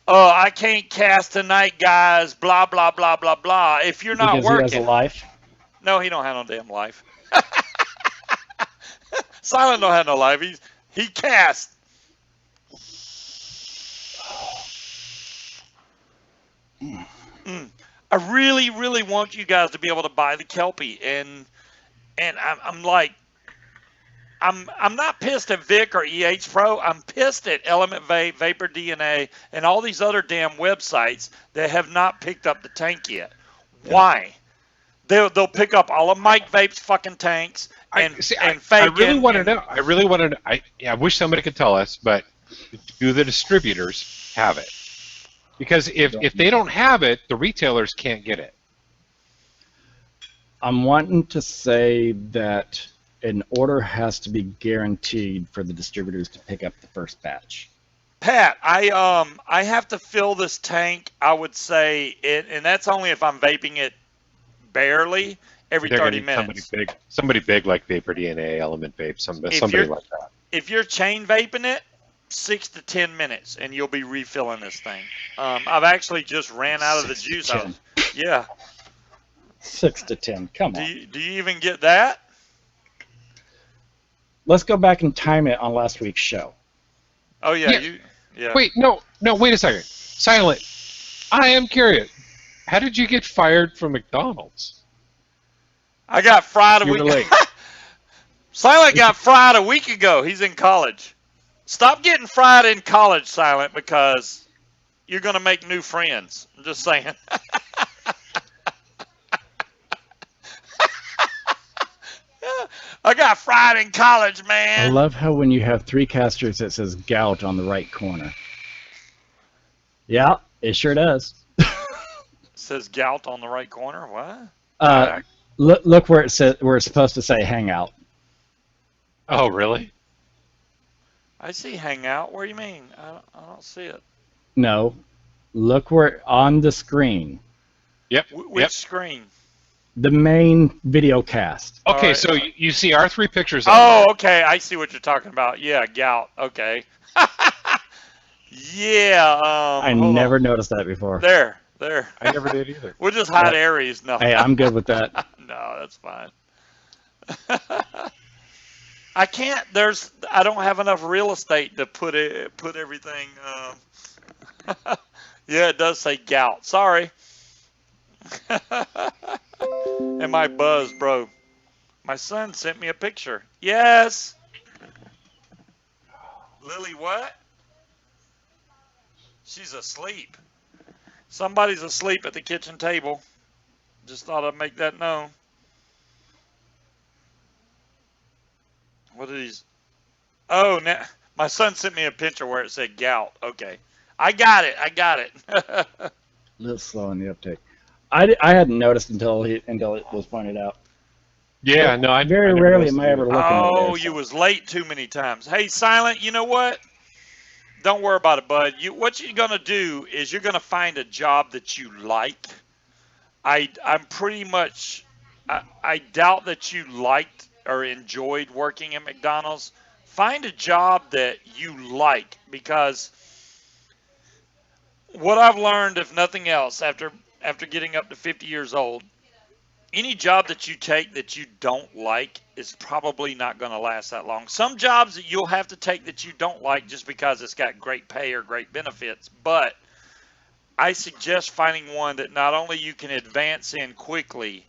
I can't cast tonight, guys, blah, blah, blah, blah, blah, if you're not Because working? he has a life. No, he don't have no damn life. Silent don't have no life. He casts. I really, really want you guys to be able to buy the Kelpie, and I'm like, I'm not pissed at Vic or EH Pro. I'm pissed at Element Vape, Vapor DNA, and all these other damn websites that have not picked up the tank yet. Why? They'll pick up all of Mike Vape's fucking tanks and fake I really it want to and- know. I really want to know. I wish somebody could tell us, but do the distributors have it? Because if they don't have it, the retailers can't get it. I'm wanting to say that an order has to be guaranteed for the distributors to pick up the first batch. Pat, I have to fill this tank. I would say it, and that's only if I'm vaping it barely every They're 30 gonna need minutes. somebody big like Vapor DNA, Element Vape, somebody you're- like that. If you're chain vaping it, 6 to 10 minutes, and you'll be refilling this thing. I've actually just ran out of the 6 to juice. 10. Yeah. 6 to 10. Come Do on. you even get that? Let's go back and time it on last week's show. Oh yeah, Yeah. Yeah. Wait, no, wait a second. Silent. I am curious. How did you get fired from McDonald's? I got fried a You were week. late. Silent got fried a week ago. He's in college. Stop getting fried in college, Silent, because you're going to make new friends. I'm just saying. I got fried in college, I man. love how when you have three casters it says gout on the right corner. Yeah, it sure does. It says gout on the right corner. What? Look where it says where it's supposed to say hangout. Oh, really? I see hangout. Where do you mean? I don't see it. No, look where on the screen, Yep. Which Yep. screen? the main video cast. Okay, Alright. so you see our three pictures on Oh, there. okay. I see what you're talking about. Yeah, gout. Okay. Yeah. I Hold never on. noticed that before. There. I never did either. We'll just hide Yeah. Aries. No. Hey, I'm good with that. No, that's fine. I can't. I don't have enough real estate to put everything. Yeah, it does say gout. Sorry. And my buzz, bro. My son sent me a picture. Yes. Lily, what? She's asleep. Somebody's asleep at the kitchen table. Just thought I'd make that known. What are these? Oh, now, my son sent me a picture where it said gout. Okay. I got it. A little slow in the uptake. I hadn't noticed until it was pointed out. Yeah, no, I Very never rarely noticed am I ever either. looking at Oh, there. you was late too many times. Hey, Silent, you know what? Don't worry about it, bud. What you're gonna do is you're gonna find a job that you like. I'm pretty much. I doubt that you liked or enjoyed working at McDonald's. Find a job that you like, because what I've learned, if nothing else, after getting up to 50 years old, any job that you take that you don't like is probably not going to last that long. Some jobs that you'll have to take that you don't like just because it's got great pay or great benefits, but I suggest finding one that not only you can advance in quickly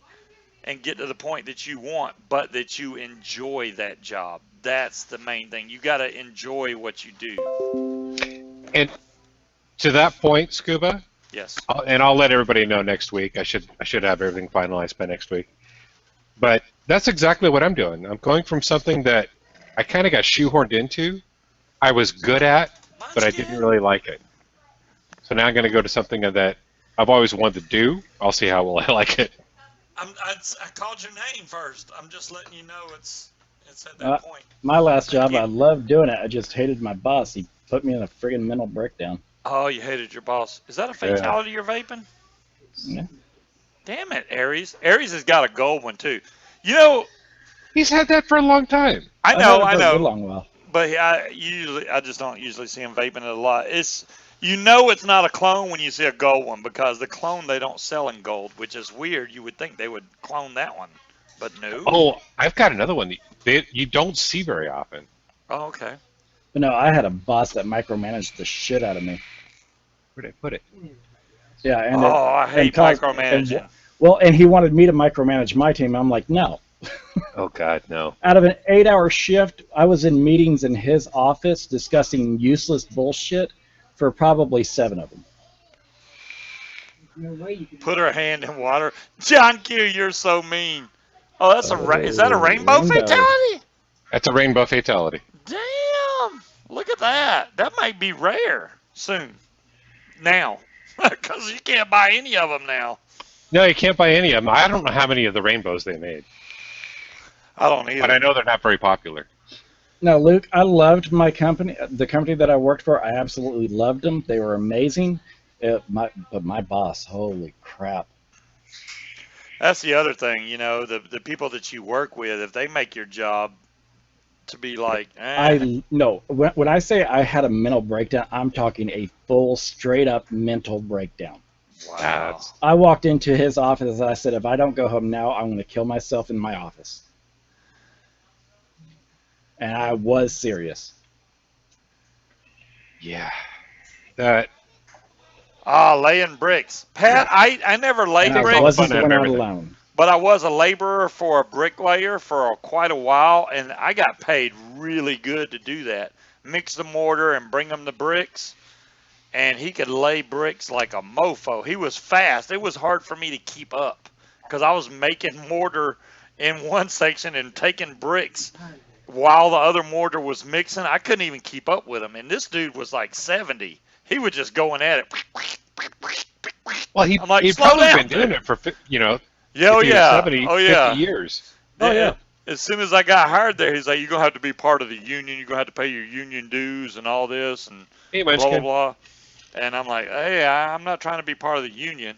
and get to the point that you want, but that you enjoy that job. That's the main thing. You got to enjoy what you do. And to that point, Scuba, Yes. and I'll let everybody know next week. I should have everything finalized by next week. But that's exactly what I'm doing. I'm going from something that I kind of got shoehorned into, I was good at, but I didn't really like it. So now I'm going to go to something that I've always wanted to do. I'll see how well I like it. I called your name first. I'm just letting you know it's at that point. My last Thank job, you. I loved doing it. I just hated my boss. He put me in a friggin' mental breakdown. Oh, you hated your boss. Is that a fatality you're vaping? Yeah. Damn it, Aries. Aries has got a gold one too. You know, He's had that for a long time. I I've had it know, for I a good know. long while. But I just don't usually see him vaping it a lot. It's it's not a clone when you see a gold one, because the clone they don't sell in gold, which is weird. You would think they would clone that one, but no. Oh, I've got another one that you don't see very often. Oh, okay. But no, I had a boss that micromanaged the shit out of me. Where'd I put it? Yeah, and I hate micromanaging. And he wanted me to micromanage my team. I'm like, no. Oh, God, no. Out of an 8-hour shift, I was in meetings in his office discussing useless bullshit for probably 7 of them. Put her hand in water. John Q, you're so mean. Oh, is that a rainbow fatality? That's a rainbow fatality. Damn! Look at that. That might be rare soon. Now, because you can't buy any of them now. No, you can't buy any of them. I don't know how many of the rainbows they made, I don't either. but I know they're not very popular. No, Luke, I loved my company. The company that I worked for, I absolutely loved them. They were amazing. But my boss, holy crap. That's the other thing, the people that you work with, if they make your job to be like, When I say I had a mental breakdown, I'm talking a full, straight up mental breakdown. wow. I walked into his office and I said, if I don't go home now, I'm going to kill myself in my office. And I was serious. Yeah. That Laying bricks. Pat, I never lay And I takes all the bricks, fun wasn't out of going out everything. alone. but I was a laborer for a bricklayer for quite a while, and I got paid really good to do that. Mix the mortar and bring them the bricks, and he could lay bricks like a mofo. He was fast. It was hard for me to keep up because I was making mortar in one section and taking bricks while the other mortar was mixing. I couldn't even keep up with him. And this dude was like 70. He was just going at it. Well, I'm like, he'd slow probably down, been doing dude. it for, Yeah, oh if he was yeah, 70, oh 50 yeah. years. Oh Yeah, yeah. as soon as I got hired there, he's like, "You're gonna have to be part of the union. You're gonna have to pay your union dues and all this and Hey, blah blah Munchkin. blah." And I'm like, "Hey, I'm not trying to be part of the union."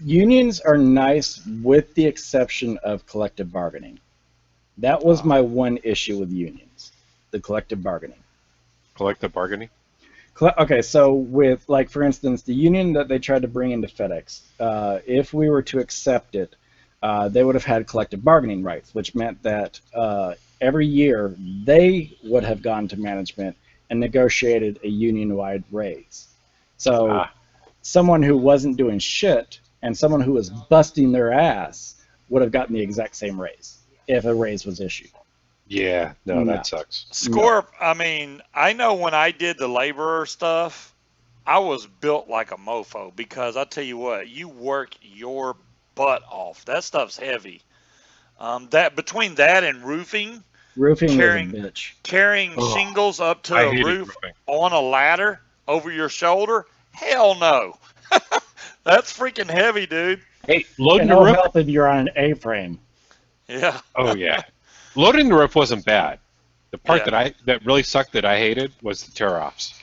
Unions are nice with the exception of collective bargaining. That was Oh, my one issue with unions, the collective bargaining. Collective bargaining. Okay, so with like for instance, the union that they tried to bring into FedEx, if we were to accept it, they would have had collective bargaining rights, which meant that every year they would have gone to management and negotiated a union-wide raise. So Ah, someone who wasn't doing shit and someone who was busting their ass would have gotten the exact same raise if a raise was issued. yeah. No, No, that sucks. no. Scorp. I mean, I know when I did the laborer stuff, I was built like a mofo because I tell you what, you work your butt off. That stuff's heavy. That between that and roofing, Roofing is a carrying bitch. carrying Oh, shingles up to I a hated roof roofing. on a ladder over your shoulder, hell no. That's freaking heavy, dude. Hey, loading And the no roof. help if you're on an A-frame. Yeah. Oh yeah, loading the roof wasn't bad. The part Yeah. that really sucked that I hated was the tear offs.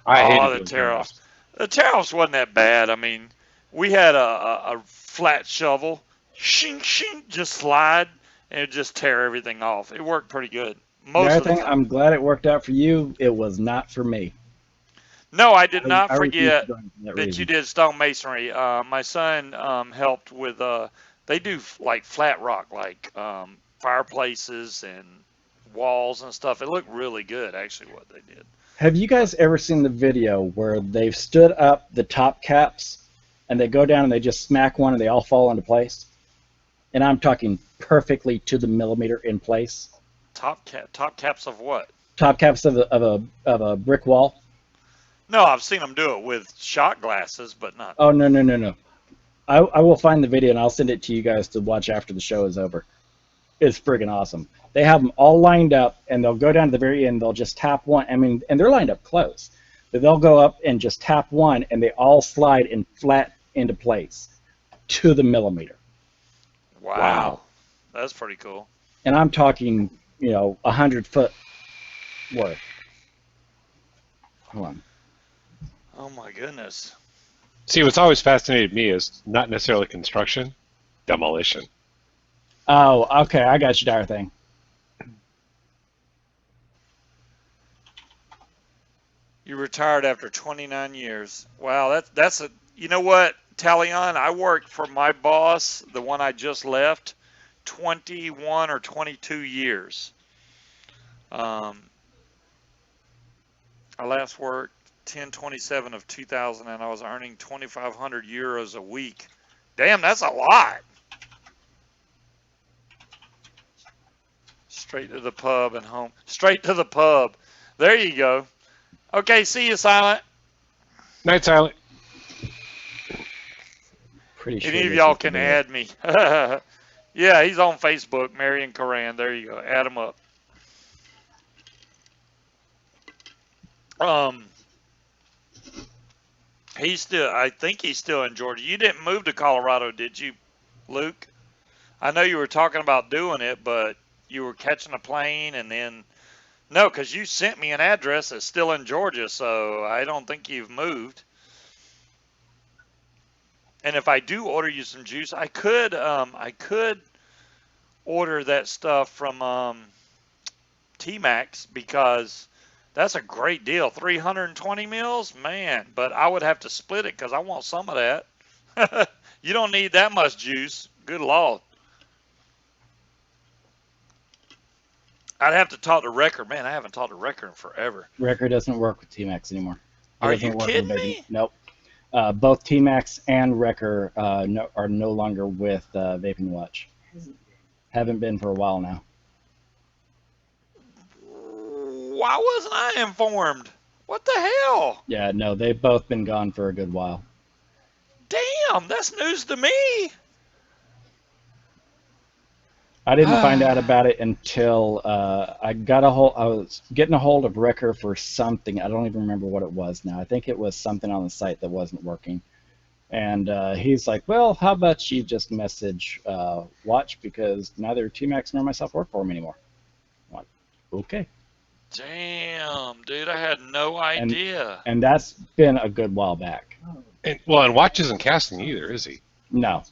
I Oh, hated the doing tear tear-offs. offs. The tear-offs wasn't that bad. I mean, we had a flat shovel, shink shink, just slide and it just tear everything off. It worked pretty good The most other of the thing, time. I'm glad it worked out for you. It was not for me. No, I did not I refuse to forget join for that that you reason. did stonemasonry. My son helped with. They do like flat rock, like fireplaces and walls and stuff. It looked really good, actually, what they did. Have you But guys ever seen the video where they've stood up the top caps and they go down and they just smack one and they all fall into place? And I'm talking perfectly to the millimeter in place. top caps of what? Top caps of a brick wall. No, I've seen them do it with shot glasses, but not. Oh no no no no! I will find the video and I'll send it to you guys to watch after the show is over. It's friggin' awesome. They have them all lined up, and they'll go down to the very end. They'll just tap one. I mean, and they're lined up close, but they'll go up and just tap one, and they all slide in flat into place to the millimeter. Wow, Wow. that's pretty cool. And I'm talking, 100 foot worth. Hold on. Oh my goodness. See, what's always fascinated me is not necessarily construction, demolition. Oh, okay. I got you, dire thing. You retired after 29 years. Wow, that's a. You know what, Talion? I worked for my boss, the one I just left, 21 or 22 years. Um, I last worked 10/27 of 2000, and I was earning 2,500 euros a week. Damn, that's a lot. Straight to the pub and home. Straight to the pub. There you go. Okay, see you, Silent. Night silent. Pretty sure Any of this y'all is the can video. add me. Yeah, he's on Facebook, Marion Coran. There you go. Add him up. Um, I think he's still in Georgia. You didn't move to Colorado, did you, Luke? I know you were talking about doing it, but you were catching a plane and then, no, because you sent me an address that's still in Georgia, so I don't think you've moved. And if I do order you some juice, I could order that stuff from T-Max because that's a great deal. 320 mils, man. But I would have to split it because I want some of that. You don't need that much juice. Good Lord. I'd have to talk to Wrecker. Man, I haven't talked to Wrecker in forever. Wrecker doesn't work with T-Max anymore. It Are doesn't you work kidding with me? Nope. Both T-Max and Wrecker are no longer with Vaping Watch. Haven't been for a while now. Why wasn't I informed? What the hell? Yeah, no, they've both been gone for a good while. Damn, that's news to me. I didn't find out about it until I was getting a hold of Wrecker for something. I don't even remember what it was now. I think it was something on the site that wasn't working. And he's like, well, how about you just message Watch because neither T-Max nor myself work for him anymore. I'm like, okay. Damn, dude, I had no idea. And that's been a good while back. And Watch isn't casting either, is he? No.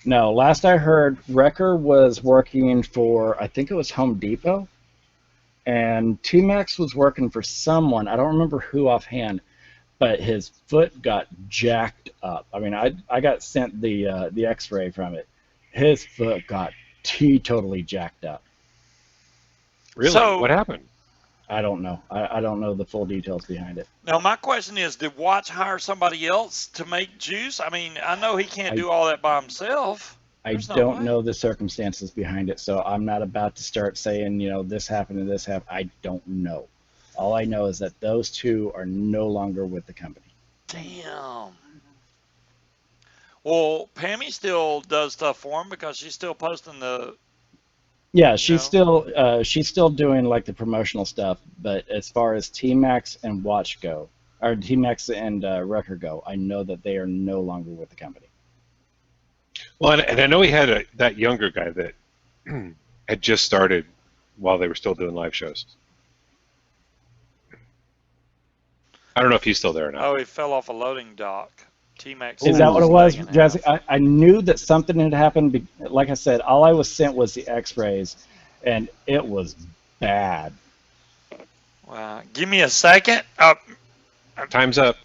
No, last I heard, Wrecker was working for, I think it was Home Depot, and T-Max was working for someone, I don't remember who offhand, but his foot got jacked up. I mean, I got sent the X-ray from it. His foot got totally jacked up. Really? So, what happened? I don't know. I don't know the full details behind it. Now, my question is, did Watch hire somebody else to make juice? I mean, I know he can't do all that by himself. I There's no don't way. know the circumstances behind it, so I'm not about to start saying, this happened and this happened. I don't know. All I know is that those two are no longer with the company. Damn. Well, Pammy still does stuff for him because she's still posting the. Yeah, she's still doing like the promotional stuff, but as far as T-Max and Watch go, or T-Max and Wrecker go, I know that they are no longer with the company. Well, and I know he had that younger guy that had just started while they were still doing live shows. I don't know if he's still there or not. Oh, he fell off a loading dock. T-Max. Is that what it was, leg in Jesse? half. I knew that something had happened. Like I said, all I was sent was the X-rays, and it was bad. Wow. Give me a second. Time's up.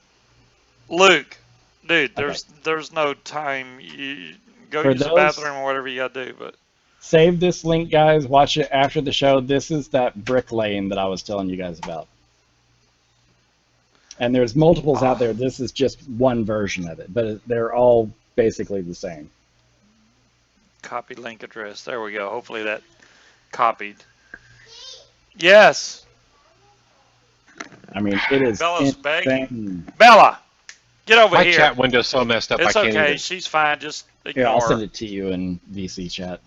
Luke, dude, Okay. there's no time. You go For use the those- bathroom or whatever you gotta do. But Save this link, guys. Watch it after the show. This is that brick lane that I was telling you guys about. And there's multiples out there. This is just one version of it, but they're all basically the same. copy link address. There we go. Hopefully that copied. Yes, I mean, it is Bella's insane. begging. Bella, get over My here. chat window's so messed up It's I can't okay. even. She's fine. Just Here, I'll ignore send her. it to you in VC chat.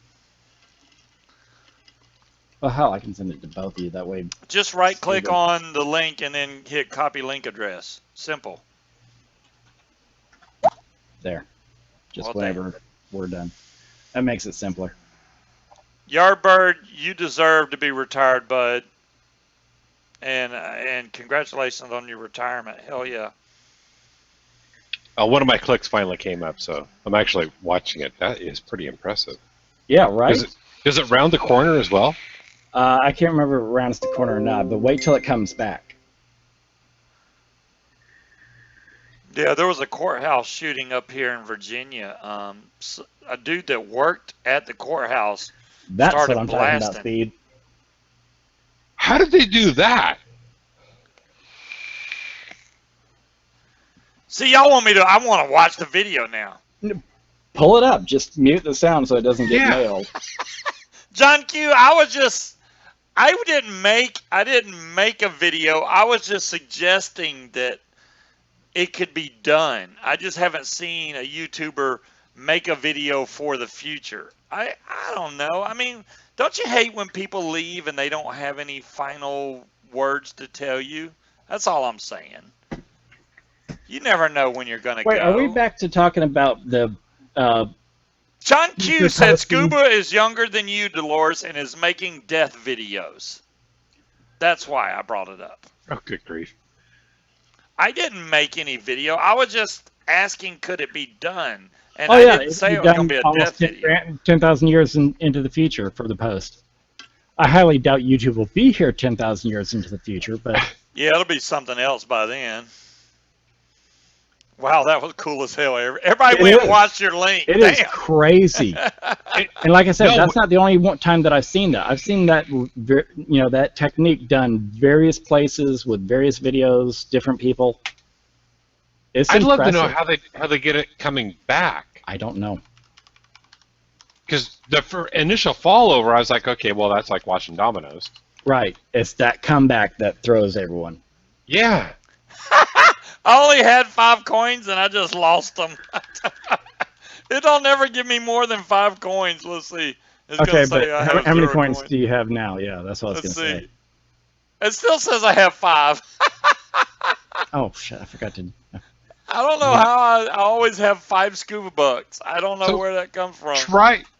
Well, hell, I can send it to both of you. That way, Just right click on the link and then hit copy link address. Simple. there. Just Well, whenever we're done. That makes it simpler. Yardbird, you deserve to be retired, bud. And congratulations on your retirement. Hell yeah. One of my clicks finally came up, so I'm actually watching it. That is pretty impressive. Yeah, right? Does it round the corner as well? I can't remember if it rounds the corner or not, but wait till it comes back. Yeah, there was a courthouse shooting up here in Virginia. A dude that worked at the courthouse That's started what I'm talking about, blasting. Speed. How did they do that? See, y'all want me to? I want to watch the video now. Pull it up. Just mute the sound so it doesn't get Yeah. nailed. John Q, I didn't make a video. I was just suggesting that it could be done. I just haven't seen a YouTuber make a video for the future. I don't know. I mean, don't you hate when people leave and they don't have any final words to tell you? That's all I'm saying. You never know when you're gonna Wait, go. are we back to talking about the... John Q You're said posting- Scuba is younger than you, Dolores, and is making death videos. That's why I brought it up. Oh, good grief. I didn't make any video. I was just asking, could it be done? And Oh, I yeah, didn't say it was going to be a death video. 10,000 years into the future for the post. I highly doubt YouTube will be here 10,000 years into the future, but... Yeah, it'll be something else by then. Wow, that was cool as hell. Everybody It went and is. watched your link. It Damn. is crazy. And like I said, No, that's not the only time that I've seen that. I've seen that, that technique done various places with various videos, different people. It's I'd love to impressive. know how they get it coming back. I don't know. Because the initial fall over, I was like, okay, well, that's like watching dominoes. Right. It's that comeback that throws everyone. Yeah. I only had 5 coins and I just lost them. It don't never give me more than 5 coins. Let's see. It's Okay, gonna say but I have how many 0 points coins. do you have now? Yeah, that's what I was Let's going to see. say. It still says I have 5. Oh, shit, I forgot to... I don't know how I always have 5 scuba bucks. I don't know So where that comes from.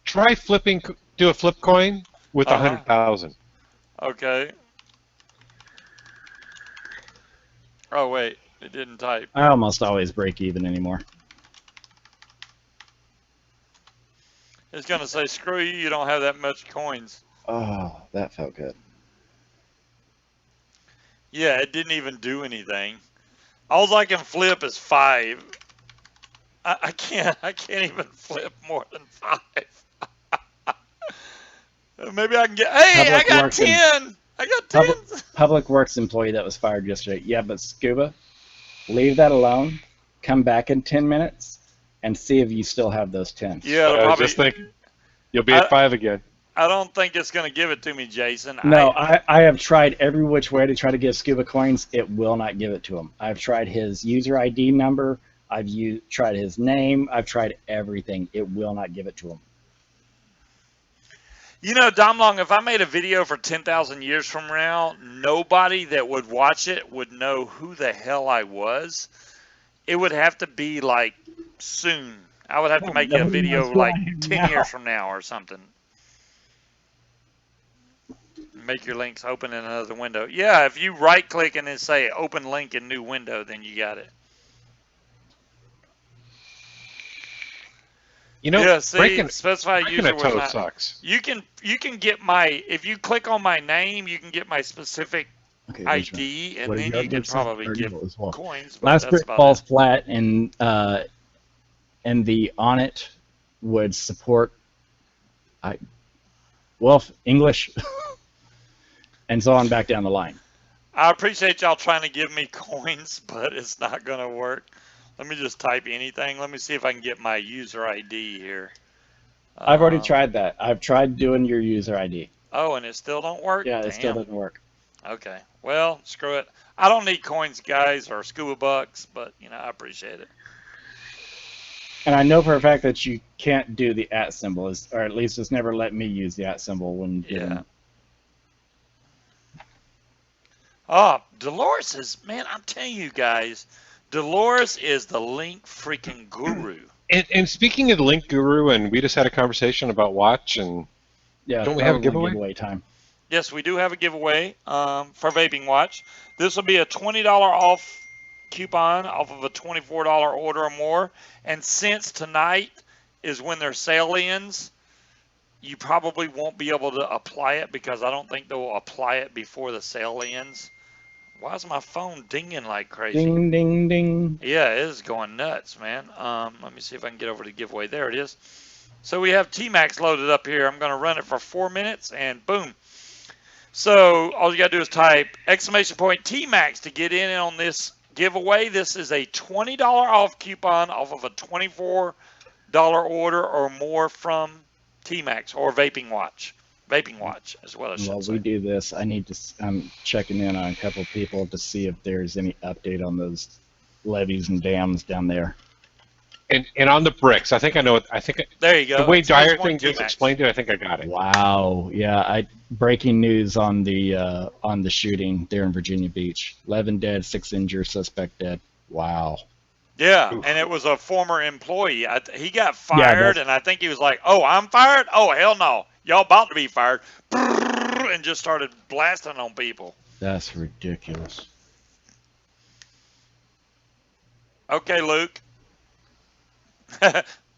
try flipping, do a flip coin with 100,000. Okay. Oh, wait. It didn't type. I almost always break even anymore. It's going to say, screw you, you don't have that much coins. Oh, that felt good. Yeah, it didn't even do anything. All I can flip is 5. I can't even flip more than 5. Maybe I can get, hey, I got 10. I got 10. Public Works employee that was fired yesterday. Yeah, but Scuba, leave that alone. Come back in 10 minutes and see if you still have those 10. Yeah, I was probably, just thinking, you'll be at 5 again. I don't think it's going to give it to me, Jason. No, I have tried every which way to try to give Scuba coins. It will not give it to him. I've tried his user ID number. I've tried his name. I've tried everything. It will not give it to him. You know, Dom Long, if I made a video for 10,000 years from now, nobody that would watch it would know who the hell I was. It would have to be like soon. I would have to make a video like 10 years from now or something. Make your links open in another window. Yeah, if you right click and then say open link in new window, then you got it. You know, yeah, see, breaking specify a user toe was not. sucks. You can get my, if you click on my name, you can get my specific ID, and then you can probably give coins. But Last that's brick about falls it. flat, and the on it would support English, and so on back down the line. I appreciate y'all trying to give me coins, but it's not going to work. Let me just type anything. Let me see if I can get my user ID here. I've already tried that. I've tried doing your user ID. Oh, and it still don't work? Yeah, it Damn. still doesn't work. Okay. Well, screw it. I don't need coins, guys, or scuba bucks, but, I appreciate it. And I know for a fact that you can't do the @ symbol, or at least it's never let me use the @ symbol when getting... Oh, Dolores is, man, I'm telling you guys, Dolores is the link freaking guru. And speaking of the link guru, and we just had a conversation about watch, and don't we have a giveaway time? Yes, we do have a giveaway for Vaping Watch. This will be a $20 off coupon off of a $24 order or more. And since tonight is when their sale ends, you probably won't be able to apply it because I don't think they'll apply it before the sale ends. Why is my phone dinging like crazy? Ding, ding, ding. Yeah, it is going nuts, man. Let me see if I can get over to giveaway. There it is. So we have T-Max loaded up here. I'm going to run it for 4 minutes, and boom. So all you got to do is type !T-Max to get in on this giveaway. This is a $20 off coupon off of a $24 order or more from T-Max or Vaping Watch. Vaping Watch as well as. While we do this, I need to. I'm checking in on a couple of people to see if there's any update on those levees and dams down there. And on the bricks, I think I know it. I think there you go. The way Dyer thing just explained it, I think I got it. Wow. Yeah. Breaking news on the shooting there in Virginia Beach. 11 dead, 6 injured, suspect dead. Wow. Yeah, and it was a former employee. He got fired, and I think he was like, "Oh, I'm fired? Oh, hell no! Y'all about to be fired!" And just started blasting on people. That's ridiculous. Okay, Luke.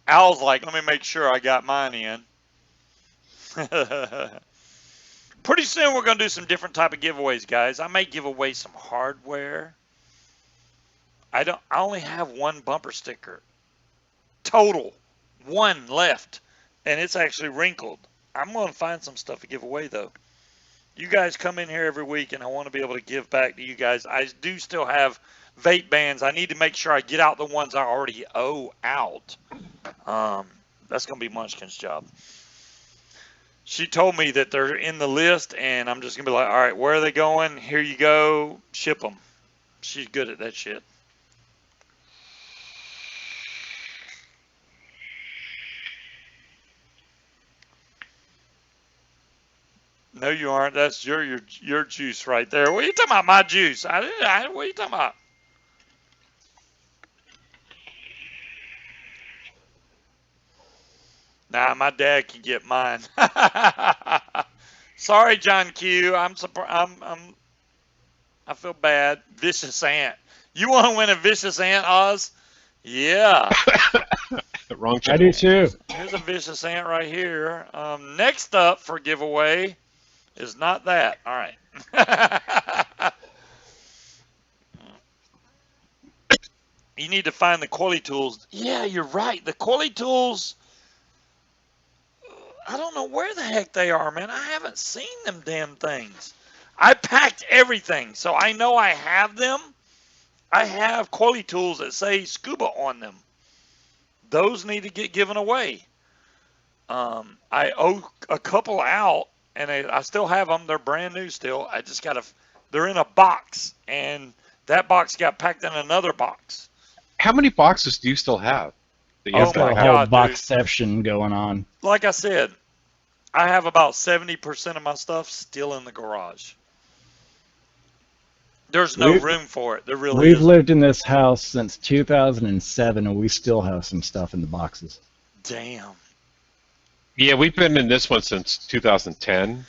Al's like, let me make sure I got mine in. Pretty soon we're going to do some different type of giveaways, guys. I may give away some hardware. I only have 1 bumper sticker. Total. 1 left. and it's actually wrinkled. I'm going to find some stuff to give away though. You guys come in here every week, and I want to be able to give back to you guys. I do still have vape bans. I need to make sure I get out the ones I already owe out. That's going to be Munchkin's job. She told me that they're in the list, and I'm just going to be like, all right, where are they going? Here you go. Ship them. She's good at that shit. No, you aren't. That's your juice right there. What are you talking about? My juice? What are you talking about? Nah, my dad can get mine. Sorry, John Q. I'm surprised. I feel bad. Vicious ant. You want to win a vicious ant, Oz? Yeah. Wrong I channel. do too. Here's a vicious ant right here. Next up for giveaway is not that. All right. You need to find the quality tools. Yeah, you're right. The quality tools, I don't know where the heck they are, man. I haven't seen them damn things. I packed everything, so I know I have them. I have quality tools that say Scuba on them. Those need to get given away. I owe a couple out, and I still have them. They're brand new still. I just got to, they're in a box, and that box got packed in another box. How many boxes do you still have? That you Oh have to my A pack? whole God, boxception going on. Like I said, I have about 70% of my stuff still in the garage. There's no room for it. There really We've isn't. lived in this house since 2007, and we still have some stuff in the boxes. Damn. Yeah, we've been in this one since 2010,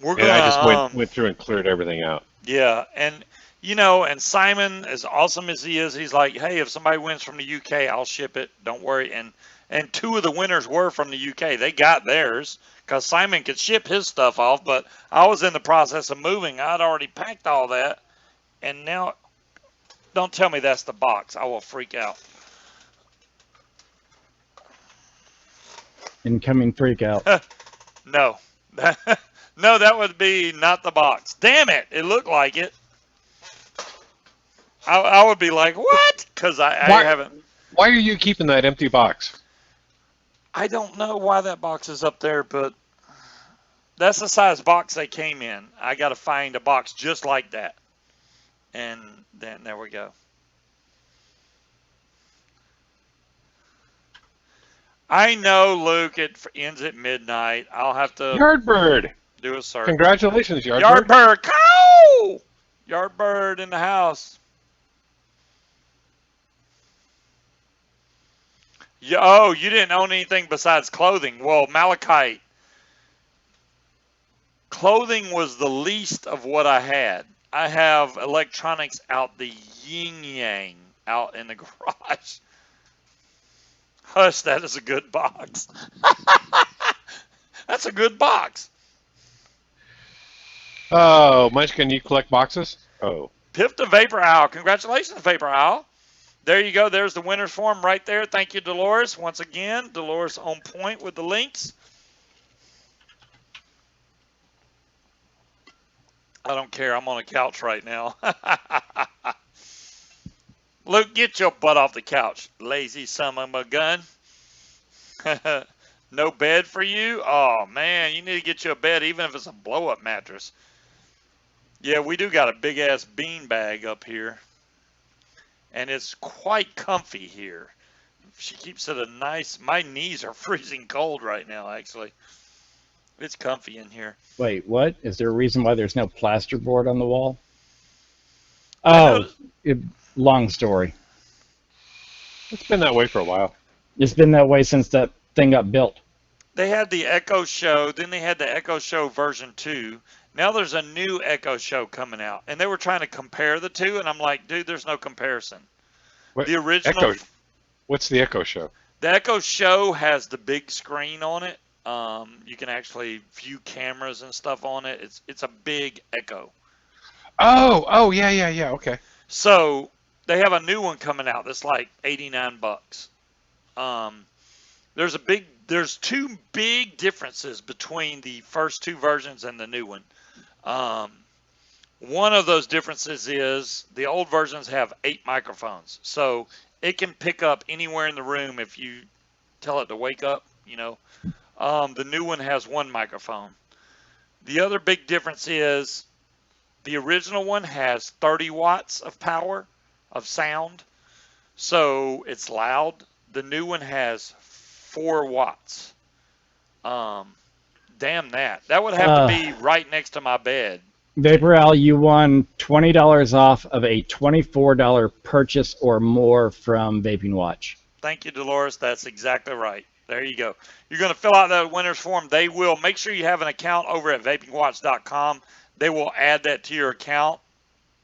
We're and I just gonna went through and cleared everything out. yeah, and you know, and Simon, as awesome as he is, he's like, hey, if somebody wins from the UK, I'll ship it. Don't worry. And two of the winners were from the UK. They got theirs because Simon could ship his stuff off, but I was in the process of moving. I'd already packed all that, and now, don't tell me that's the box. I will freak out. Incoming freak out. No. No, that would be not the box. Damn it. It looked like it. I would be like, what? Because I haven't. Why are you keeping that empty box? I don't know why that box is up there, but that's the size box they came in. I got to find a box just like that. And then there we go. I know, Luke, it ends at midnight. I'll have to Yardbird. do a search. Congratulations, Yardbird. Yardbird. Cow! Yardbird in the house. Oh, you didn't own anything besides clothing. Well, Malachite. Clothing was the least of what I had. I have electronics out the yin yang out in the garage. Hush, that is a good box. That's a good box. Oh, Munchkin, you collect boxes? Oh. Pip the Vapor Owl. Congratulations, Vapor Owl. There you go. There's the winner's form right there. Thank you, Dolores. Once again, Dolores on point with the links. I don't care. I'm on a couch right now. Luke, get your butt off the couch, lazy son of a gun. No bed for you? Oh, man, you need to get you a bed, even if it's a blow-up mattress. Yeah, we do got a big-ass bean bag up here. And it's quite comfy here. She keeps it a nice... My knees are freezing cold right now, actually. It's comfy in here. Wait, what? Is there a reason why there's no plasterboard on the wall? Oh, long story. It's been that way for a while. It's been that way since that thing got built. They had the Echo Show, then they had the Echo Show version 2. Now there's a new Echo Show coming out. And they were trying to compare the two, and I'm like, dude, there's no comparison. What, The original... Echo, what's the Echo Show? The Echo Show has the big screen on it. You can actually view cameras and stuff on it. It's a big Echo. Oh, yeah, okay. So they have a new one coming out that's like $89. There's a big there's two big differences between the first two versions and the new one. Um, One of those differences is the old versions have 8 microphones, so it can pick up anywhere in the room if you tell it to wake up. The new one has 1 microphone. The other big difference is the original one has 30 watts of power of sound, so it's loud. The new one has 4 watts. Um, Damn that. That would have to Uh, be right next to my bed. Vapor Al, you won $20 off of a $24 purchase or more from Vaping Watch. Thank you, Dolores. That's exactly right. There you go. You're going to fill out that winner's form. They will make sure you have an account over at vapingwatch.com. They will add that to your account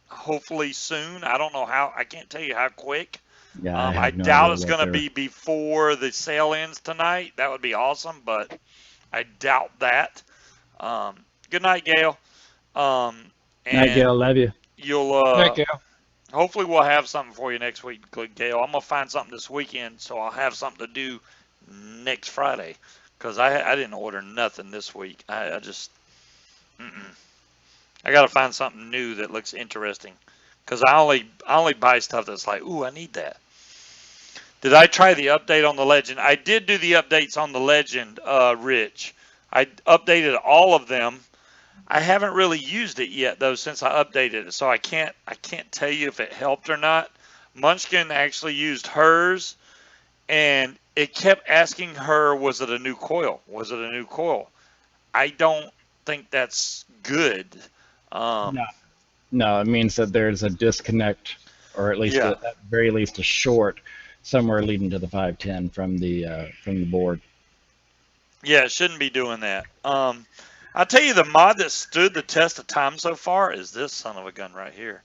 hopefully soon. I don't know how. I can't tell you how quick. Yeah, I I have no doubt idea it's what going to they're. be before the sale ends tonight. That would be awesome, but I doubt that. Good night, Gail. Um, Night, and Gail. Love you. you'll Night, Gail. hopefully we'll have something for you next week, Gail. I'm gonna find something this weekend, so I'll have something to do next Friday. Cause I didn't order nothing this week. I just I gotta find something new that looks interesting. Cause I only buy stuff that's like, ooh, I need that. Did I try the update on the Legend? I did do the updates on the Legend, Rich. I updated all of them. I haven't really used it yet though since I updated it, so I can't tell you if it helped or not. Munchkin actually used hers, and it kept asking her, "Was it a new coil? Was it a new coil?" I don't think that's good. Um, No, no, it means that there's a disconnect, or at least yeah, at very least a short somewhere leading to the 510 from the board. yeah, it shouldn't be doing that. I'll tell you the mod that stood the test of time so far is this son of a gun right here,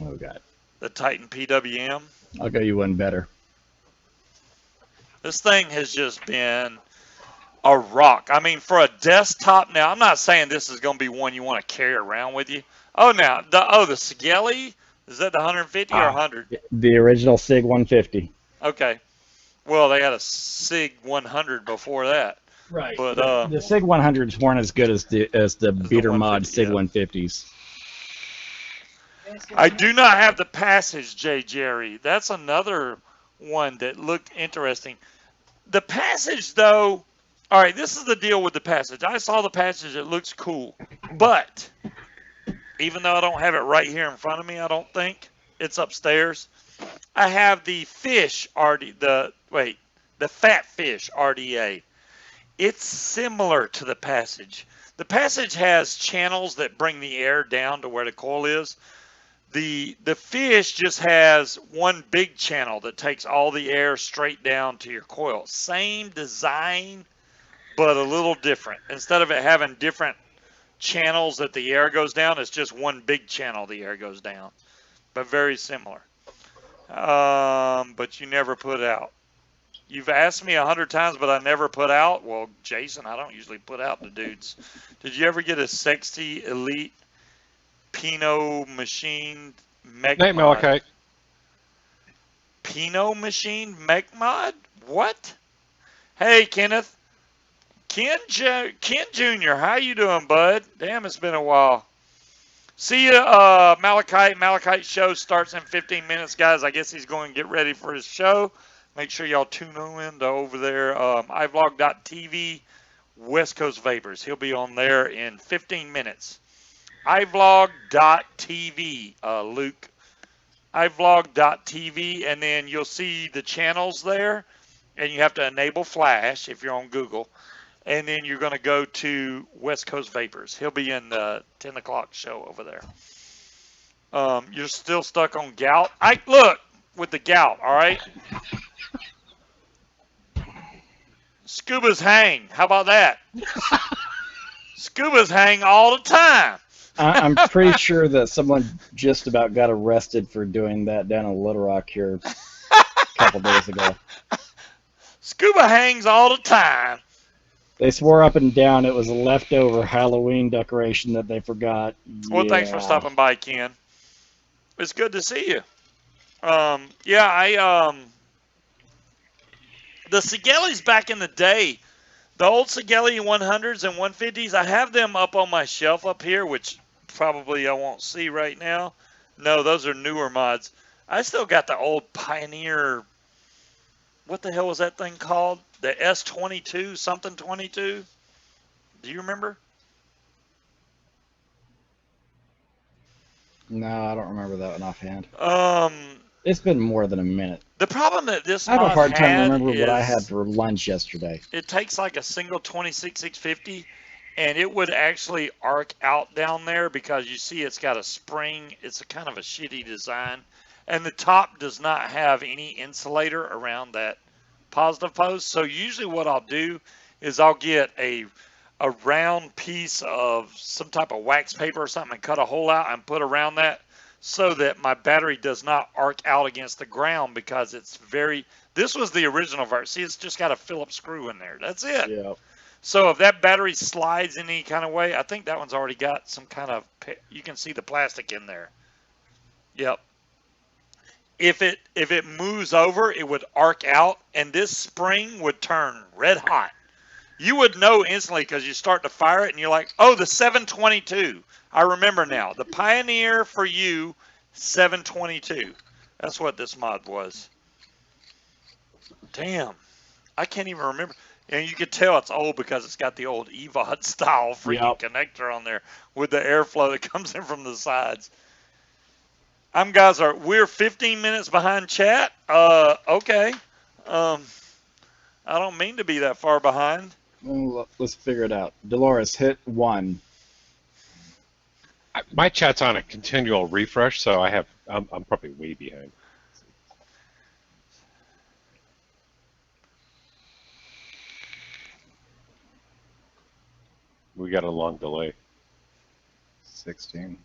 Oh God, the Titan PWM. I'll go you one better. This thing has just been a rock. I mean, for a desktop now, I'm not saying this is going to be one you want to carry around with you. Oh, now the Skelly, is that the 150 or Ah, 100? the original SIG 150. Okay. Well, they had a Sig 100 before that, Right. but The SIG 100s weren't as good as the as the beater mod 150. SIG Yeah. 150s. I do not have the Passage, J. Jerry. That's another one that looked interesting. The Passage, though. All right, this is the deal with the Passage. I saw the Passage. It looks cool, but even though I don't have it right here in front of me, I don't think it's upstairs. I have the fish RD, the fat fish RDA. It's similar to the Passage. The Passage has channels that bring the air down to where the coil is. The fish just has one big channel that takes all the air straight down to your coil. Same design, but a little different. Instead of it having different channels that the air goes down, it's just one big channel the air goes down, but very similar. But you never put out. You've asked me 100 times, but I never put out. Well, Jason, I don't usually put out the dudes. Did you ever get a Sexty Elite Pinot Machine Mech Night, Mod? Malachite. Pinot Machine Mech Mod? What? Hey, Kenneth. Ken Jr., how you doing, bud? Damn, it's been a while. See you, Malachite. Malachite's show starts in 15 minutes, guys. I guess he's going to get ready for his show. Make sure y'all tune in to over there, iVlog.tv, West Coast Vapors. He'll be on there in 15 minutes. iVlog.tv, Luke. iVlog.tv, and then you'll see the channels there, and you have to enable Flash if you're on Google. And then you're going to go to West Coast Vapors. He'll be in the 10 o'clock show over there. You're still stuck on gout. Look with the gout. All right. Scubas hang. How about that? Scubas hang all the time. I'm pretty sure that someone just about got arrested for doing that down in Little Rock here a couple days ago. Scuba hangs all the time. They swore up and down it was a leftover Halloween decoration that they forgot. Well, thanks for Yeah. stopping by, Ken. It's good to see you. Yeah, the Sigelis back in the day, The old Sigelli 100s and 150s, I have them up on my shelf up here, which probably I won't see right now. No, those are newer mods. I still got the old Pioneer. What the hell was that thing called? The S22 something 22. Do you remember? No, I don't remember that one offhand. Um, It's been more than a minute. the problem that this I have a mod hard time had remembering what I had is for lunch yesterday. it takes like a single 26650 and it would actually arc out down there because you see it's got a spring. It's a kind of a shitty design. And the top does not have any insulator around that positive post. So usually what I'll do is I'll get a round piece of some type of wax paper or something and cut a hole out and put around that so that my battery does not arc out against the ground because it's very, this was the original version. See, it's just got a Phillips screw in there. That's it. Yeah. So if that battery slides in any kind of way, I think that one's already got some kind of, you can see the plastic in there. Yep. If it moves over, it would arc out and this spring would turn red hot. You would know instantly because you start to fire it and you're like, oh, the 722. I remember now. The Pioneer for you 722. That's what this mod was. Damn. I can't even remember. And you could tell it's old because it's got the old EVOD style freaking connector on there with the airflow that comes in from the sides. We're 15 minutes behind chat. Okay. I don't mean to be that far behind. Well, let's figure it out. Dolores, hit 1. My chat's on a continual refresh, so I'm probably way behind. We got a long delay. 16.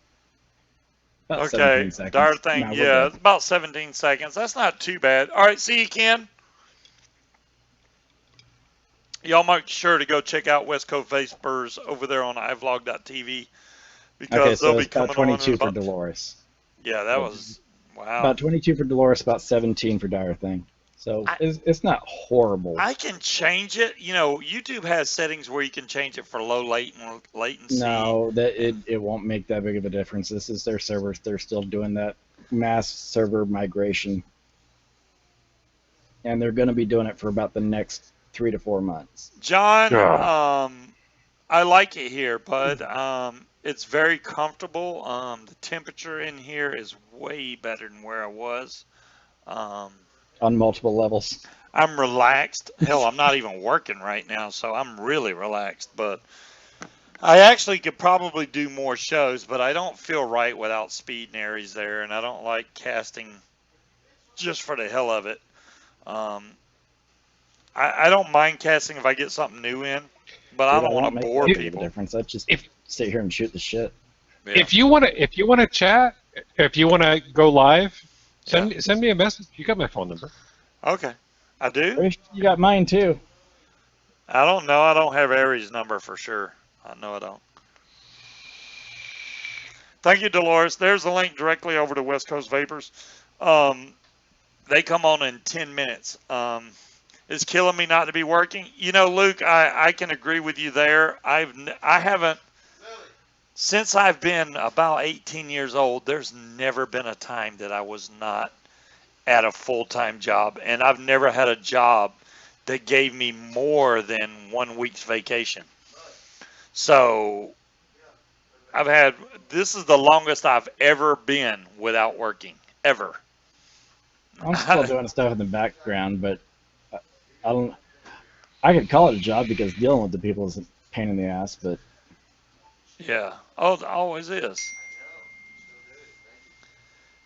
About Okay, 17 seconds. Dart thing, No, we're yeah, good. it's about 17 seconds. That's not too bad. All right, see you, Ken. Y'all make sure to go check out West Coast Vapors over there on iVlog.tv because Okay, so they'll be it's about coming on in 22 for about. Dolores. Yeah, that was wow. About 22 for Dolores, about 17 for Dire Thing. So it's not horrible. I can change it. You know, YouTube has settings where you can change it for low latency. No, it won't make that big of a difference. This is their servers. They're still doing that mass server migration. And they're going to be doing it for about the next 3 to 4 months. John, I like it here, bud. It's very comfortable. The temperature in here is way better than where I was. On multiple levels. I'm relaxed. Hell, I'm not even working right now, so I'm really relaxed. But I actually could probably do more shows, but I don't feel right without Speed and Aries there, and I don't like casting just for the hell of it. I don't mind casting if I get something new in, but I don't want to bore people. Difference. I just sit here and shoot the shit. Yeah. If you want to chat, if you want to go live, send me a message. You got my phone number. Okay, I do. You got mine too. I don't know. I don't have Aries' number for sure. I know I don't. Thank you, Dolores. There's the link directly over to West Coast Vapors. They come on in 10 minutes. It's killing me not to be working. You know, Luke, I can agree with you there. I haven't, since I've been about 18 years old, there's never been a time that I was not at a full-time job. And I've never had a job that gave me more than 1 week's vacation. So this is the longest I've ever been without working, ever. I'm still doing stuff in the background, but I could call it a job because dealing with the people is a pain in the ass, but. Yeah. Oh, it always is.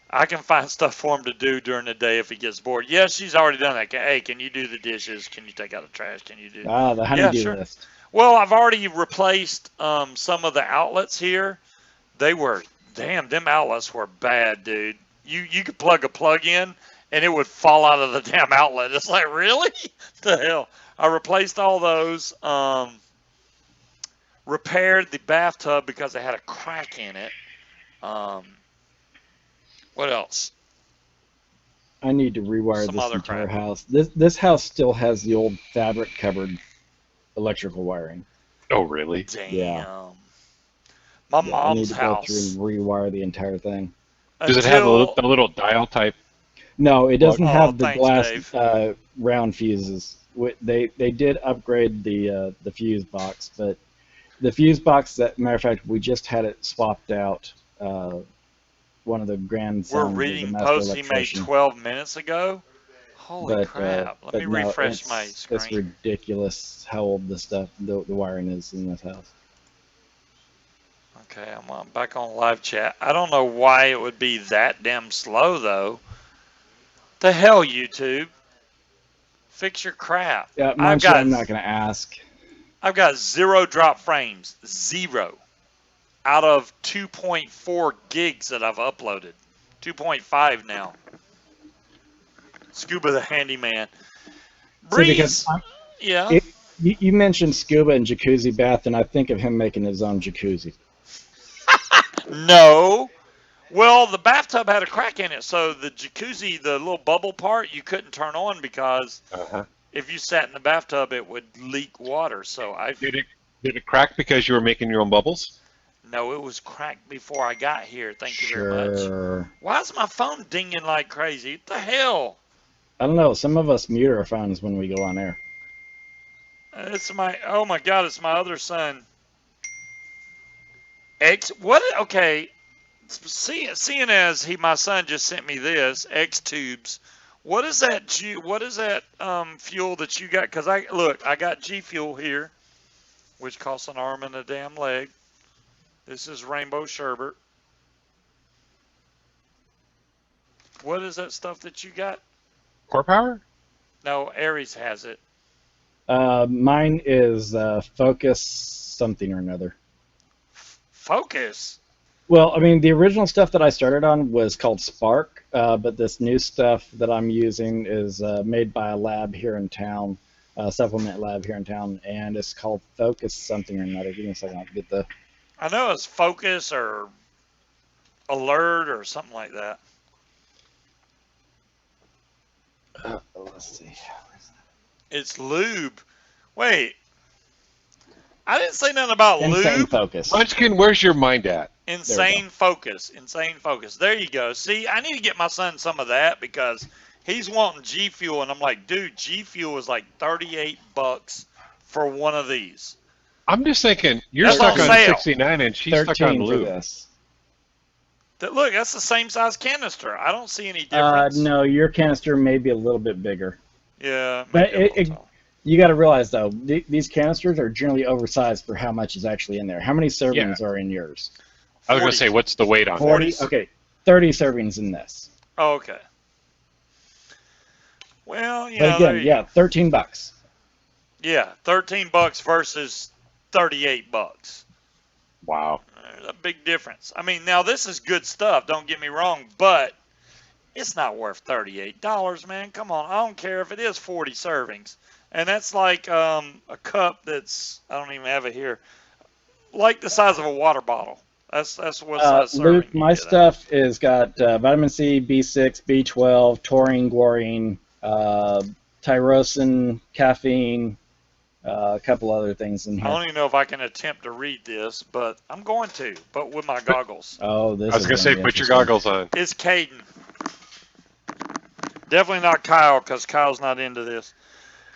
I can find stuff for him to do during the day if he gets bored. Yes, she's already done that. Hey, can you do the dishes? Can you take out the trash? Can you do? The honeydew list. Well, I've already replaced some of the outlets here. Them outlets were bad, dude. You could plug a plug in and it would fall out of the damn outlet. It's like, really? The hell? I replaced all those. Repaired the bathtub because it had a crack in it. What else? I need to rewire this entire house. This house still has the old fabric covered electrical wiring. Oh, really? Damn. Yeah. My Yeah, I need mom's to go through house and rewire the entire thing. Does it have until the little dial type? No, it Plug? doesn't oh, have the thanks, glass Dave. round fuses. They did upgrade the fuse box, but the fuse box, that matter of fact, we just had it swapped out. One of the We're grandsons is a reading master posts he made electrician, 12 minutes ago. Holy crap. Let me but no, refresh my it's screen. ridiculous how old the wiring is in this house. Okay, I'm back on live chat. I don't know why it would be that damn slow, though. The hell, YouTube? Fix your crap. Yeah, I've mind you, got I'm not going to ask. I've got 0 drop frames. 0. Out of 2.4 gigs that I've uploaded. 2.5 now. Scuba the handyman. See, because Breeze. Yeah. you mentioned scuba and jacuzzi bath, and I think of him making his own jacuzzi. No. Well, the bathtub had a crack in it, so the jacuzzi, the little bubble part, you couldn't turn on because Uh-huh. if you sat in the bathtub, it would leak water. So Did it crack because you were making your own bubbles? no, it was cracked before I got here. Thank you very much. Sure. Why is my phone dinging like crazy? What the hell? I don't know. Some of us mute our phones when we go on air. It's oh my God, it's my other son. What? Okay, seeing as my son just sent me this X tubes. What is that fuel that you got? Because I got G fuel here, which costs an arm and a damn leg. This is rainbow sherbet. What is that stuff that you got? Core power? No, Aries has it. Mine is Focus something or another. Focus. Well, I mean, the original stuff that I started on was called Spark, but this new stuff that I'm using is made by a lab here in town, a supplement lab here in town, and it's called Focus something or another. Give me a second, I'll get the. I know it's Focus or Alert or something like that. Let's see. It's lube. Wait, I didn't say nothing about Insane lube. Focus. Munchkin, where's your mind at? Insane Focus. Insane Focus. There you go. See, I need to get my son some of that because he's wanting G Fuel, and I'm like, dude, G Fuel is like $38 for one of these. I'm just thinking, you're That's stuck on on sale. 69 and she's stuck on 13 for lube. this. Look, that's the same size canister. I don't see any difference. No, your canister may be a little bit bigger. Yeah, But maybe a little tall. you got to realize, though, these canisters are generally oversized for how much is actually in there. How many servings are in yours? I was going to say, what's the weight on 40? that? Okay, 30 servings in this. Oh, okay. Well, But again, yeah, $13. Yeah, $13 versus $38. Wow. There's a big difference. I mean, now this is good stuff. Don't get me wrong, but it's not worth $38, man. Come on, I don't care if it is 40 servings, and that's like a cup that's I don't even have it here, like the size of a water bottle. That's what size serving. Luke, my stuff is got vitamin C, B6, B12, taurine, guarine, tyrosin, caffeine, a couple other things in here. I don't even know if I can attempt to read this, but I'm going to, but with my goggles. Oh, this. I was going to say, put your goggles on. It's Caden. Definitely not Kyle, because Kyle's not into this.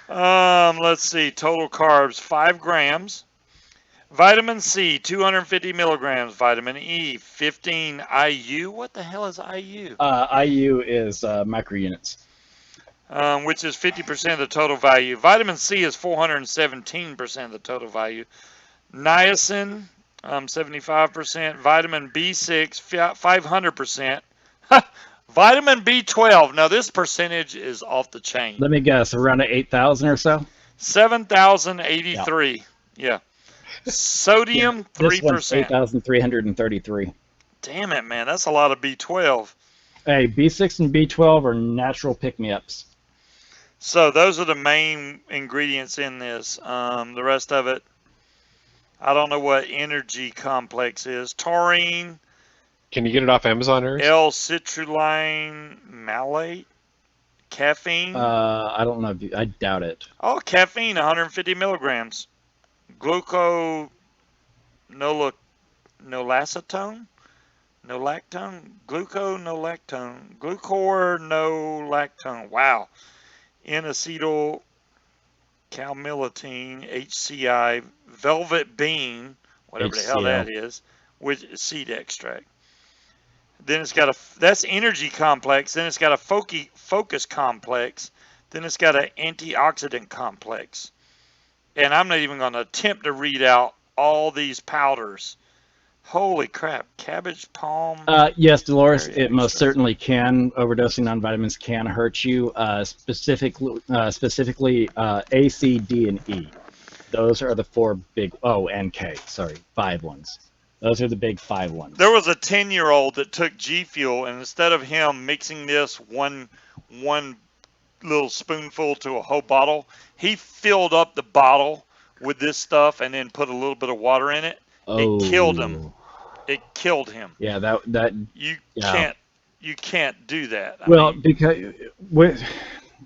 Let's see. Total carbs, 5 grams. Vitamin C, 250 milligrams. Vitamin E, 15 IU. What the hell is IU? IU is microunits. Which is 50% of the total value. Vitamin C is 417% of the total value. Niacin, 75%. Vitamin B6, 500%. Vitamin B12. Now, this percentage is off the chain. Let me guess, around 8,000 or so? 7,083. Yeah. Sodium, 3%. This one's 8,333. Damn it, man. That's a lot of B12. Hey, B6 and B12 are natural pick-me-ups. So those are the main ingredients in this. The rest of it, I don't know what energy complex is. Taurine. Can you get it off Amazon, Aries? L-citrulline malate. Caffeine. I don't know. I doubt it. Oh, caffeine, 150 milligrams. gluco nolo- nolacetone, nolactone, gluco nolactone, glucor nolactone. Wow. N-acetyl calmilitine, HCI, velvet bean, whatever the hell HCl. that is, with seed extract. Then it's got that's energy complex. Then it's got a focus complex. Then it's got an antioxidant complex. And I'm not even going to attempt to read out all these powders. Holy crap. Cabbage, palm, Yes, Dolores, berry it most extract. certainly can. Overdosing on vitamins can hurt you, specifically A, C, D, and E. Those are the four big. Oh, and K. Sorry, five ones. Those are the big five There ones. was a 10-year-old that took G Fuel, and instead of him mixing this one little spoonful to a whole bottle, he filled up the bottle with this stuff and then put a little bit of water in it. It killed him. Oh, It killed him. yeah, that You yeah. can't you can't do that. I Well, mean, because with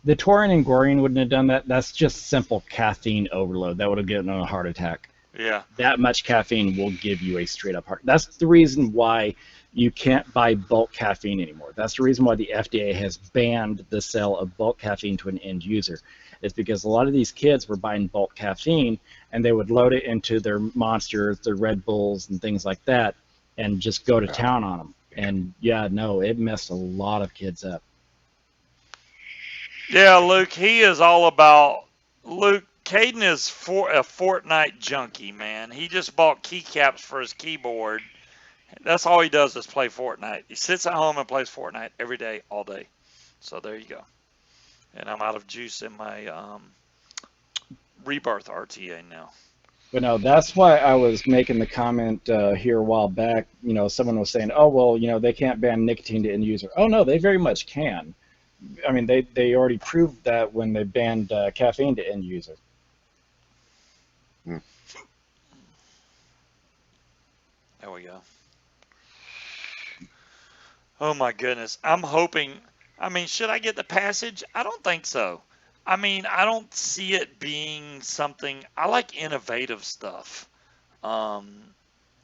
the taurine and Gorine wouldn't have done that. That's just simple caffeine overload. That would have given a heart attack. yeah. That much caffeine will give you a straight up heart. That's the reason why you can't buy bulk caffeine anymore. That's the reason why the FDA has banned the sale of bulk caffeine to an end user. It's because a lot of these kids were buying bulk caffeine and they would load it into their Monsters, their Red Bulls, and things like that, and just go to Yeah. town on them. And yeah, no, it messed a lot of kids up. Yeah, Luke, he is all about Luke Caden is a Fortnite junkie, man. He just bought keycaps for his keyboard. That's all he does is play Fortnite. He sits at home and plays Fortnite every day, all day. So there you go. And I'm out of juice in my Rebirth RTA now. But no, that's why I was making the comment here a while back. You know, someone was saying, "Oh, well, you know, they can't ban nicotine to end user." Oh no, they very much can. I mean, they already proved that when they banned caffeine to end user. Hmm. There we go. Oh my goodness. I'm hoping. I mean, should I get the passage? I don't think so. I mean, I don't see it being something. I like innovative stuff. Um,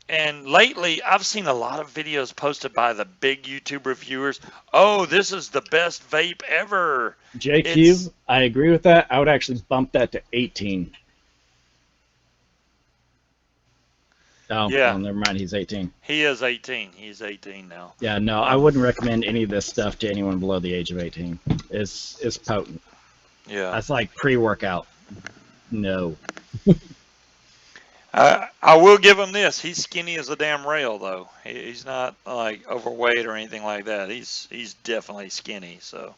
and lately, I've seen a lot of videos posted by the big YouTube reviewers. Oh, this is the best vape ever. It's, JQ, I agree with that. I would actually bump that to 18. Oh, yeah, well, never mind. He's 18. he is 18. He's 18 now. Yeah, no, I Um, wouldn't recommend any of this stuff to anyone below the age of 18. It's potent. yeah. That's like pre-workout. No. I will give him this. He's skinny as a damn rail, though. He's not like overweight or anything like that. He's definitely skinny. So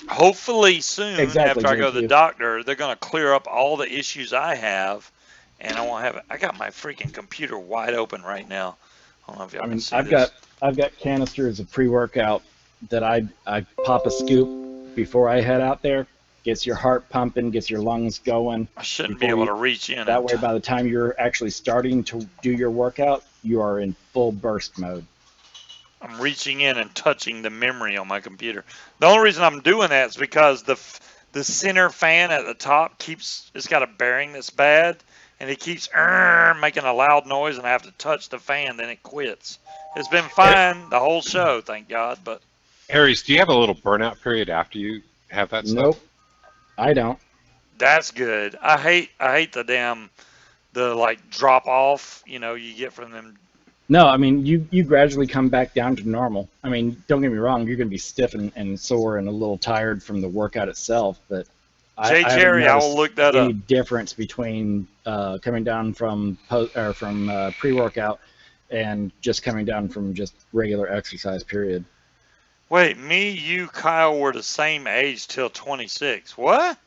hopefully soon, Exactly, after I go to the JQ. doctor, they're gonna clear up all the issues I have, and I won't have. I got my freaking computer wide open right now. I don't know if y'all I can mean, see this. I've got canisters of pre-workout that I pop a scoop before I head out there. Gets your heart pumping, gets your lungs going. I shouldn't be Before able you, to reach in that and. way, by the time you're actually starting to do your workout, you are in full burst mode. I'm reaching in and touching the memory on my computer. The only reason I'm doing that is because the center fan at the top keeps it's got a bearing that's bad, and it keeps making a loud noise, and I have to touch the fan, then it quits. It's been fine the whole show, thank God, but Aries, do you have a little burnout period after you have that stuff? Nope, I don't. that's good. I hate the like drop off you get from them. No, I mean you gradually come back down to normal. I mean, don't get me wrong, you're going to be stiff and sore and a little tired from the workout itself, but Jay I haven't Jerry, I will noticed look that any up. difference between coming down from pre-workout and just coming down from just regular exercise. Period. Wait, me, you, Kyle were the same age till 26. What?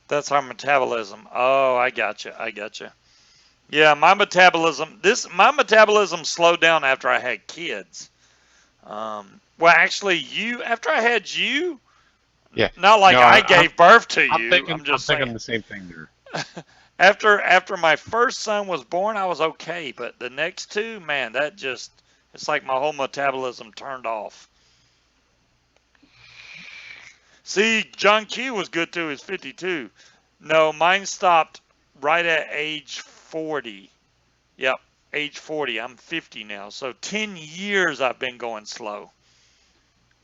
That's our metabolism. Oh, I gotcha. I gotcha. Yeah, my metabolism slowed down after I had kids. Well, actually, after I had you, Yeah. not No, like I gave birth to you. I'm I'm just thinking saying. the same thing there. After my first son was born, I was okay, but the next two, man, it's like my whole metabolism turned off. See, John Q was good too. He's 52. No, mine stopped right at age 40. Yep, age 40. I'm 50 now. So 10 years I've been going slow.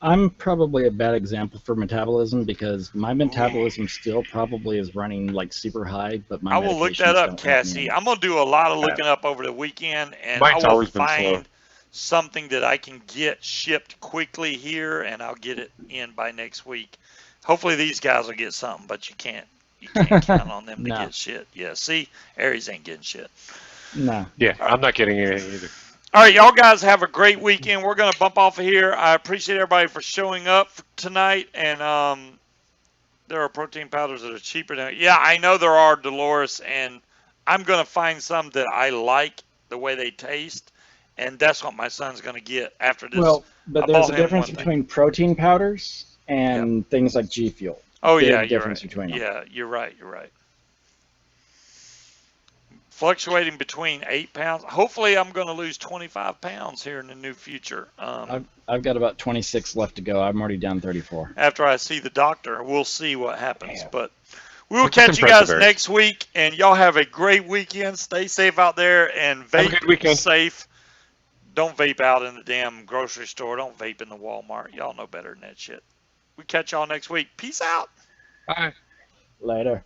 I'm probably a bad example for metabolism because my Ooh. metabolism still probably is running like super high, but my I will look that medications up, don't help me Cassie. any. I'm going to do a lot of Uh, looking up over the weekend, and I Mine's will always been slow. find something that I can get shipped quickly here, and I'll get it in by next week. Hopefully these guys will get something, but you can't count on them to No, get shit. Yeah, see, Aries ain't getting shit. no. Yeah, All right. I'm not getting anything either. All right, y'all guys have a great weekend. We're gonna bump off of here. I appreciate everybody for showing up tonight, and there are protein powders that are cheaper now. Yeah, I know there are, Dolores, and I'm going to find some that I like the way they taste, and that's what my son's going to get after this. Well, but I there's bought a him difference one thing. between protein powders Yep. and things like G Fuel. Oh, yeah, Big you're difference right. between them. Yeah, you're right. You're right. Fluctuating between 8 pounds. Hopefully, I'm going to lose 25 pounds here in the new future. I've got about 26 left to go. I'm already down 34. After I see the doctor, we'll see what happens. Damn. But we will That's catch you impressive, guys Aries. next week, and y'all have a great weekend. Stay safe out there and Have a vape good weekend. safe. Don't vape out in the damn grocery store. Don't vape in the Walmart. Y'all know better than that shit. We catch y'all next week. Peace out. Bye. Later.